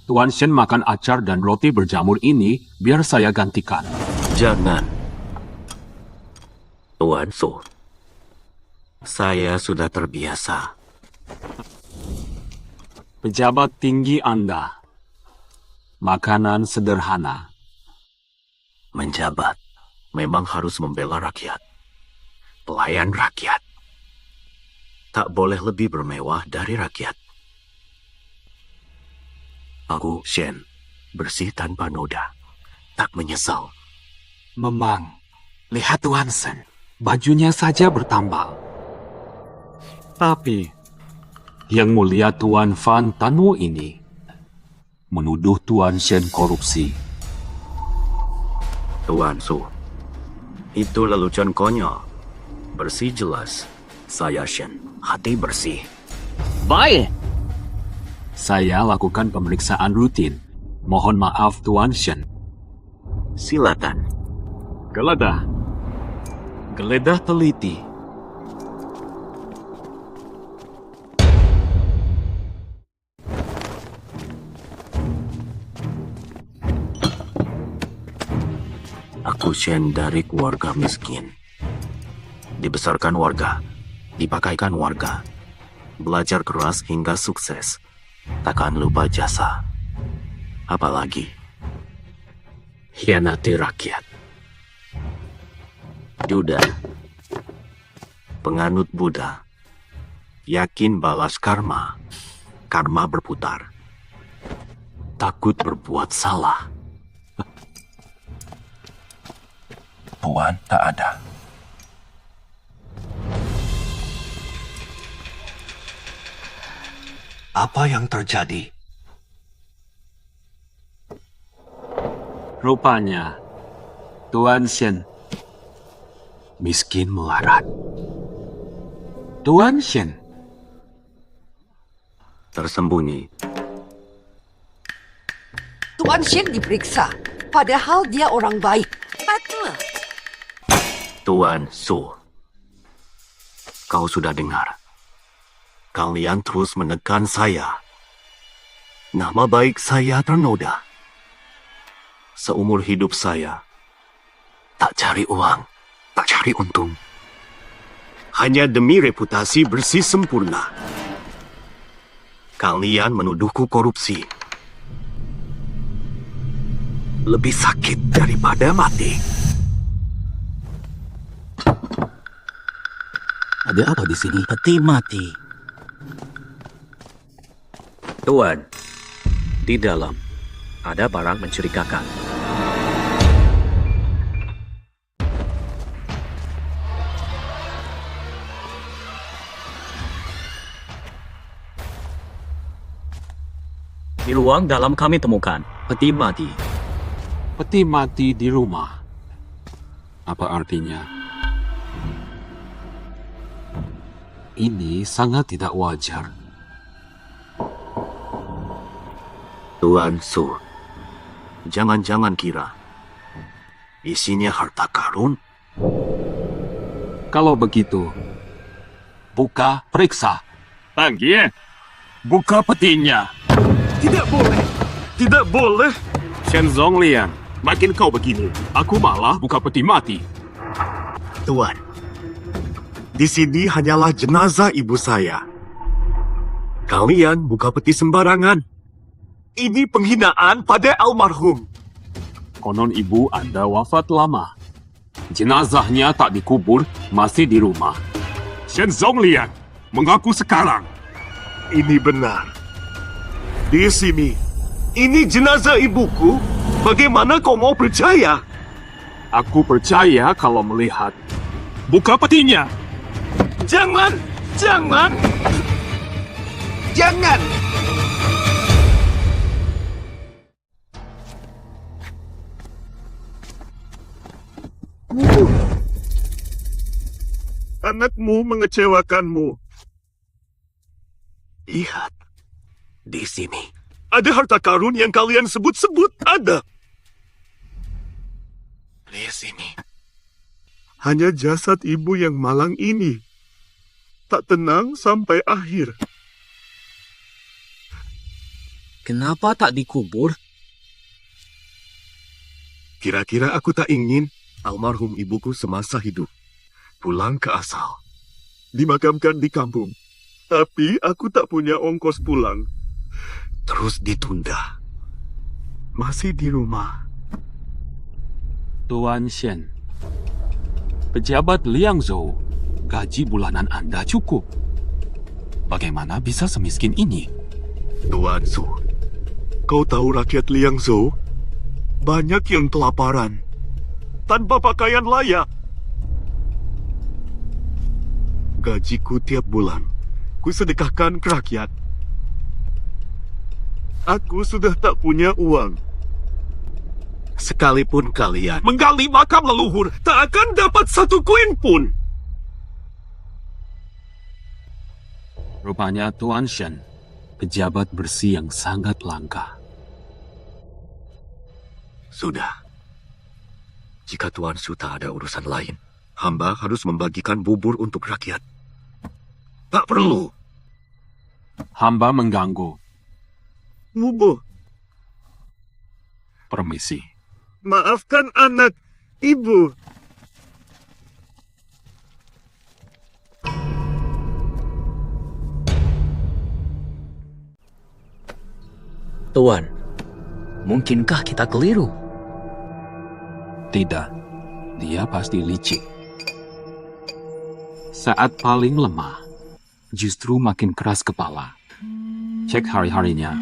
Speaker 1: Tuan Shen makan acar dan roti berjamur ini biar saya gantikan.
Speaker 12: Jangan. Tuan Su. Saya sudah terbiasa.
Speaker 1: Pejabat tinggi Anda. Makanan sederhana.
Speaker 12: Menjabat memang harus membela rakyat. Pelayan rakyat. Tak boleh lebih bermewah dari rakyat. Aku, Shen, bersih tanpa noda. Tak menyesal.
Speaker 1: Memang, lihat Tuan Shen, bajunya saja bertambal. Tapi, Yang Mulia Tuan Fan Tanwo ini menuduh Tuan Shen korupsi.
Speaker 12: Tuan Su, itu lelucon konyol. Bersih jelas. Saya Shen, hati bersih.
Speaker 1: Baik. Saya lakukan pemeriksaan rutin. Mohon maaf Tuan Shen.
Speaker 12: Silakan.
Speaker 1: Geledah. Geledah teliti.
Speaker 12: Aku Shen dari keluarga miskin. Dibesarkan warga, dipakaikan warga, belajar keras hingga sukses. Takkan lupa jasa. Apalagi hianati rakyat. Duda, penganut Buddha, yakin balas karma. Karma berputar. Takut berbuat salah.
Speaker 8: Tuan tak ada.
Speaker 11: Apa yang terjadi?
Speaker 1: Rupanya, Tuan Shen miskin melarat. Tuan Shen
Speaker 12: tersembunyi.
Speaker 15: Tuan Shen diperiksa, padahal dia orang baik. Betul.
Speaker 12: Tuan Su, kau sudah dengar. Kalian terus menekan saya. Nama baik saya ternoda. Seumur hidup saya, tak cari uang, tak cari untung. Hanya demi reputasi bersih sempurna. Kalian menuduhku korupsi. Lebih sakit daripada mati.
Speaker 1: Ada apa di sini?
Speaker 2: Peti mati.
Speaker 6: Tuan, di dalam ada barang mencurigakan. Di ruang dalam kami temukan peti mati.
Speaker 1: Peti mati di rumah. Apa artinya? Ini sangat tidak wajar.
Speaker 12: Tuan Su, jangan-jangan kira isinya harta karun?
Speaker 1: Kalau begitu, buka, periksa.
Speaker 10: Panggil, buka petinya.
Speaker 11: Tidak boleh. Tidak boleh.
Speaker 10: Shen Zonglian, makin kau begini, aku malah buka peti mati.
Speaker 11: Tuan, di sini hanyalah jenazah ibu saya.
Speaker 12: Kalian buka peti sembarangan.
Speaker 11: Ini penghinaan pada almarhum.
Speaker 1: Konon ibu Anda wafat lama. Jenazahnya tak dikubur, masih di rumah.
Speaker 10: Shen Zonglian, mengaku sekarang.
Speaker 11: Ini benar. Di sini, ini jenazah ibuku. Bagaimana kau mau percaya?
Speaker 1: Aku percaya kalau melihat.
Speaker 10: Buka petinya.
Speaker 11: Jangan! Jangan! Jangan!
Speaker 10: Anakmu mengecewakanmu.
Speaker 11: Lihat. Di sini. Ada harta karun yang kalian sebut-sebut. Ada. Di sini. Hanya jasad ibu yang malang ini. Tak tenang sampai akhir.
Speaker 6: Kenapa tak dikubur?
Speaker 11: Kira-kira aku tak ingin almarhum ibuku semasa hidup pulang ke asal. Dimakamkan di kampung. Tapi aku tak punya ongkos pulang. Terus ditunda. Masih di rumah.
Speaker 1: Tuan Shen, pejabat Liangzhou, gaji bulanan Anda cukup. Bagaimana bisa semiskin ini?
Speaker 11: Tuan Su, kau tahu rakyat Liangzhou? Banyak yang kelaparan. Tanpa pakaian layak. Gajiku tiap bulan, ku sedekahkan ke rakyat. Aku sudah tak punya uang. Sekalipun kalian menggali makam leluhur, tak akan dapat satu koin pun.
Speaker 1: Rupanya Tuan Shen, pejabat bersih yang sangat langka.
Speaker 11: Sudah. Jika Tuan Su tak ada urusan lain, hamba harus membagikan bubur untuk rakyat. Tak perlu.
Speaker 1: Hamba mengganggu.
Speaker 11: Bubur.
Speaker 1: Permisi.
Speaker 11: Maafkan anak, ibu.
Speaker 12: Tuan, mungkinkah kita keliru?
Speaker 1: Tidak, dia pasti licik. Saat paling lemah, justru makin keras kepala. Cek hari-harinya,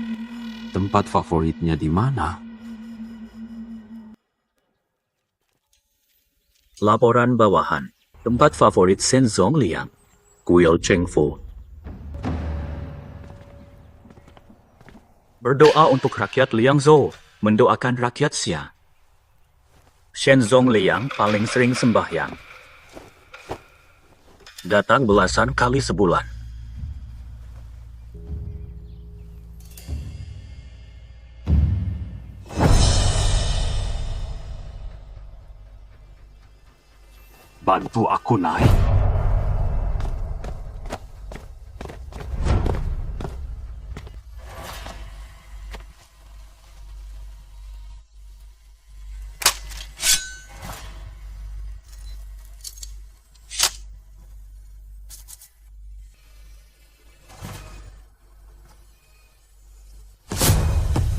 Speaker 1: tempat favoritnya di mana?
Speaker 12: Laporan bawahan. Tempat favorit Shenzong Liang, kuil Chengfu. Berdoa untuk rakyat Liangzhou, mendoakan rakyat Xia. Shenzong Liang paling sering sembahyang. Datang belasan kali sebulan.
Speaker 1: Bantu aku naik.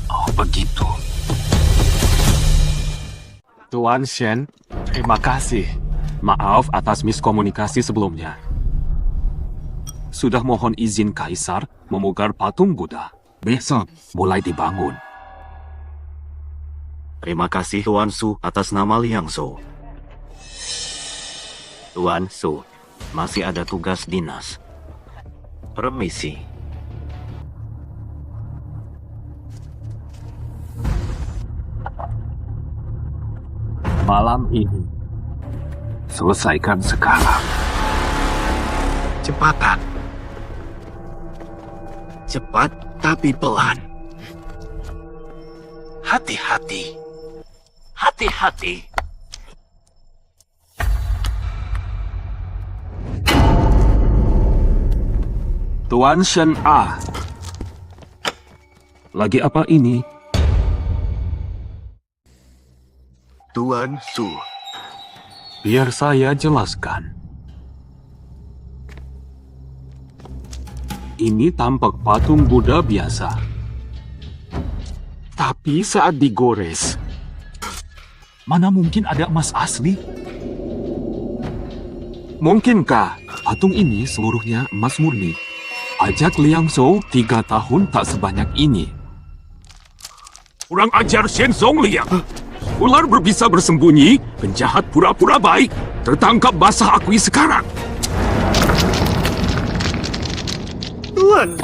Speaker 1: Oh, begitu. Tuan Shen, terima kasih. Maaf atas miskomunikasi sebelumnya. Sudah mohon izin Kaisar memugar patung Buddha. Besok mulai dibangun.
Speaker 12: Terima kasih Tuan Su atas nama Liangzhou. Tuan Su, masih ada tugas dinas. Permisi.
Speaker 1: Malam ini selesaikan sekarang.
Speaker 11: Cepatan. Cepat tapi pelan. Hati-hati.
Speaker 8: Hati-hati.
Speaker 1: Tuan Shen A. Lagi apa ini?
Speaker 11: Tuan Su.
Speaker 1: Biar saya jelaskan. Ini tampak patung Buddha biasa. Tapi saat digores, mana mungkin ada emas asli? Mungkinkah patung ini seluruhnya emas murni? Pajak Liangzhou 3 tahun tak sebanyak ini.
Speaker 10: Kurang ajar Shenzong Liang. Ular berbisa bersembunyi, penjahat pura-pura baik, tertangkap basah akui sekarang.
Speaker 11: Tuan.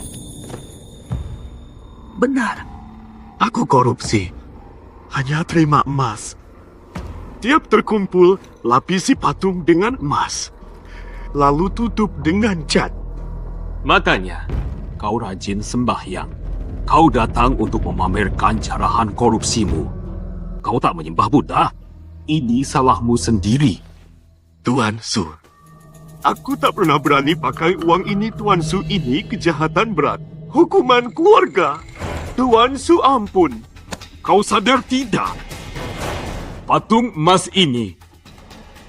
Speaker 11: Benar. Aku korupsi. Hanya terima emas. Tiap terkumpul, lapisi patung dengan emas. Lalu tutup dengan cat.
Speaker 1: Makanya, kau rajin sembahyang. Kau datang untuk memamerkan carahan korupsimu. Kau tak menyembah Buddha. Ini salahmu sendiri.
Speaker 11: Tuan Su, aku tak pernah berani pakai uang ini. Tuan Su, ini kejahatan berat. Hukuman keluarga. Tuan Su, ampun.
Speaker 10: Kau sadar tidak? Patung emas ini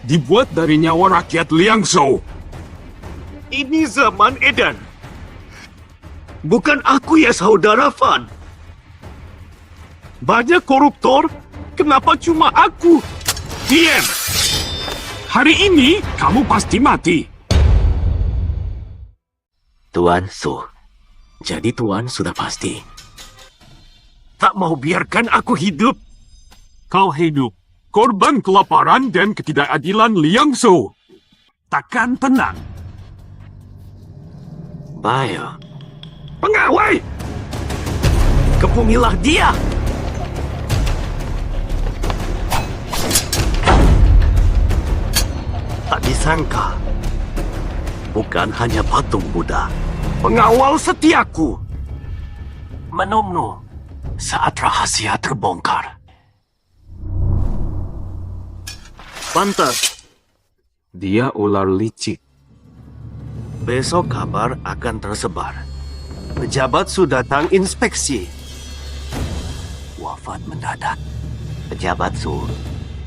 Speaker 10: dibuat dari nyawa rakyat Liangzhou.
Speaker 11: Ini zaman edan. Bukan aku ya, saudara Fan. Banyak koruptor. Kenapa cuma aku?
Speaker 10: Diam! Hari ini kamu pasti mati.
Speaker 12: Tuan Su, jadi Tuan sudah pasti
Speaker 10: Tak mau biarkan aku hidup. Kau hidup korban kelaparan dan ketidakadilan Liangzhou. Takkan tenang.
Speaker 12: Bayo.
Speaker 10: Pengawai!
Speaker 11: Kepungilah dia!
Speaker 12: Tak disangka, bukan hanya patung Buddha.
Speaker 10: Pengawal setiaku.
Speaker 12: Menunggu saat rahasia terbongkar.
Speaker 11: Pantas.
Speaker 1: Dia ular licik.
Speaker 11: Besok kabar akan tersebar. Pejabat sudah datang inspeksi.
Speaker 12: Wafat mendadak. Pejabat Su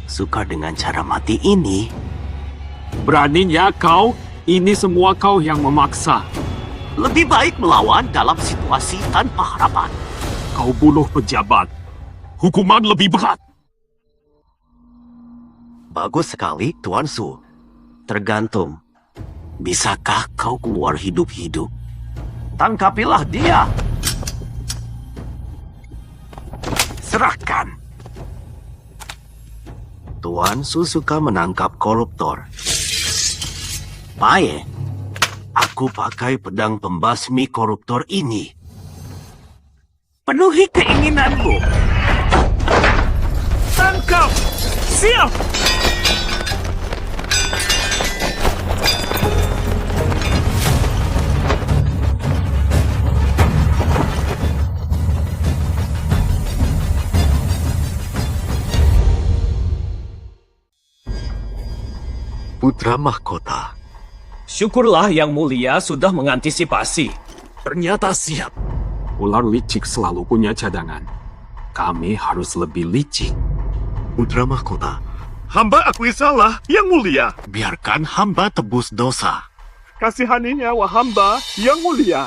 Speaker 12: suka dengan cara mati ini.
Speaker 1: Beraninya kau, ini semua kau yang memaksa.
Speaker 12: Lebih baik melawan dalam situasi tanpa harapan.
Speaker 10: Kau bunuh pejabat. Hukuman lebih berat.
Speaker 2: Bagus sekali, Tuan Su. Tergantung. Bisakah kau keluar hidup-hidup? Tangkapilah dia! Serahkan! Tuan Su suka menangkap koruptor. Baik. Aku pakai pedang pembasmi koruptor ini.
Speaker 16: Penuhi keinginanmu. Tangkap! Siap!
Speaker 12: Putra Mahkota.
Speaker 6: Syukurlah Yang Mulia sudah mengantisipasi.
Speaker 10: Ternyata siap. Ular licik selalu punya cadangan. Kami harus lebih licik.
Speaker 11: Putra Mahkota. Hamba akui salah, Yang Mulia.
Speaker 12: Biarkan hamba tebus dosa.
Speaker 11: Kasihani nyawa hamba, Yang Mulia.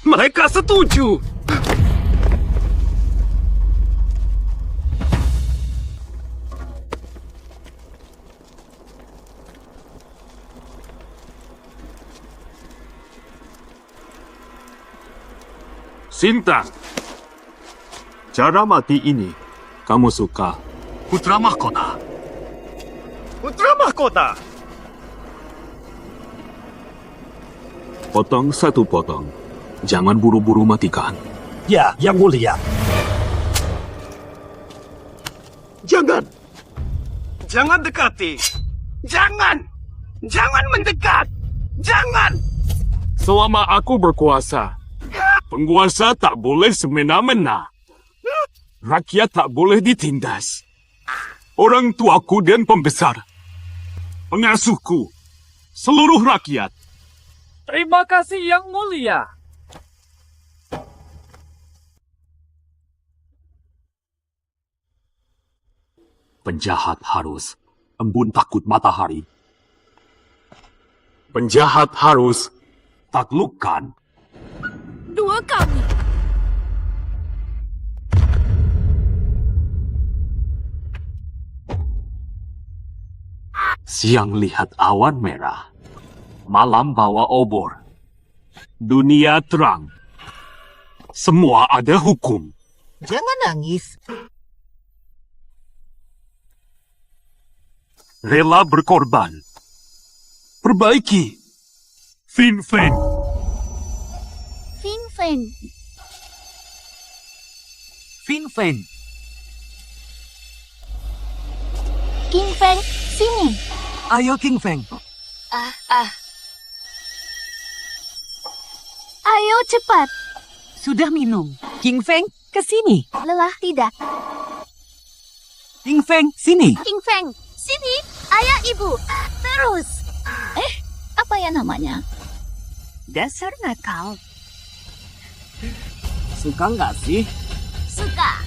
Speaker 6: Mereka setuju.
Speaker 10: Sintang. Cara mati ini, kamu suka?
Speaker 12: Putra Mahkota.
Speaker 11: Putra Mahkota.
Speaker 10: Potong satu potong. Jangan buru-buru matikan.
Speaker 2: Ya, Yang Mulia.
Speaker 11: Jangan. Jangan dekati. Jangan. Jangan mendekat. Jangan.
Speaker 10: Selama aku berkuasa, penguasa tak boleh semena-mena. Rakyat tak boleh ditindas. Orang tuaku dan pembesar, pengasuhku, seluruh rakyat.
Speaker 6: Terima kasih Yang Mulia.
Speaker 1: Penjahat harus embun takut matahari.
Speaker 10: Penjahat harus taklukkan.
Speaker 3: Dua kami.
Speaker 1: Siang lihat awan merah, malam bawa obor. Dunia terang. Semua ada hukum.
Speaker 7: Jangan nangis.
Speaker 10: Rela berkorban. Perbaiki. Fin Feng.
Speaker 14: Fin Feng.
Speaker 7: Fin Feng.
Speaker 14: King Feng, sini.
Speaker 7: Ayo King Feng.
Speaker 14: Ayo cepat.
Speaker 7: Sudah minum. King Feng, ke sini.
Speaker 14: Lelah tidak.
Speaker 7: King Feng, sini.
Speaker 14: King Feng, sini. Ayah ibu. Terus. Apa ya namanya?
Speaker 4: Dasar nakal.
Speaker 7: Suka nggak sih?
Speaker 14: Suka.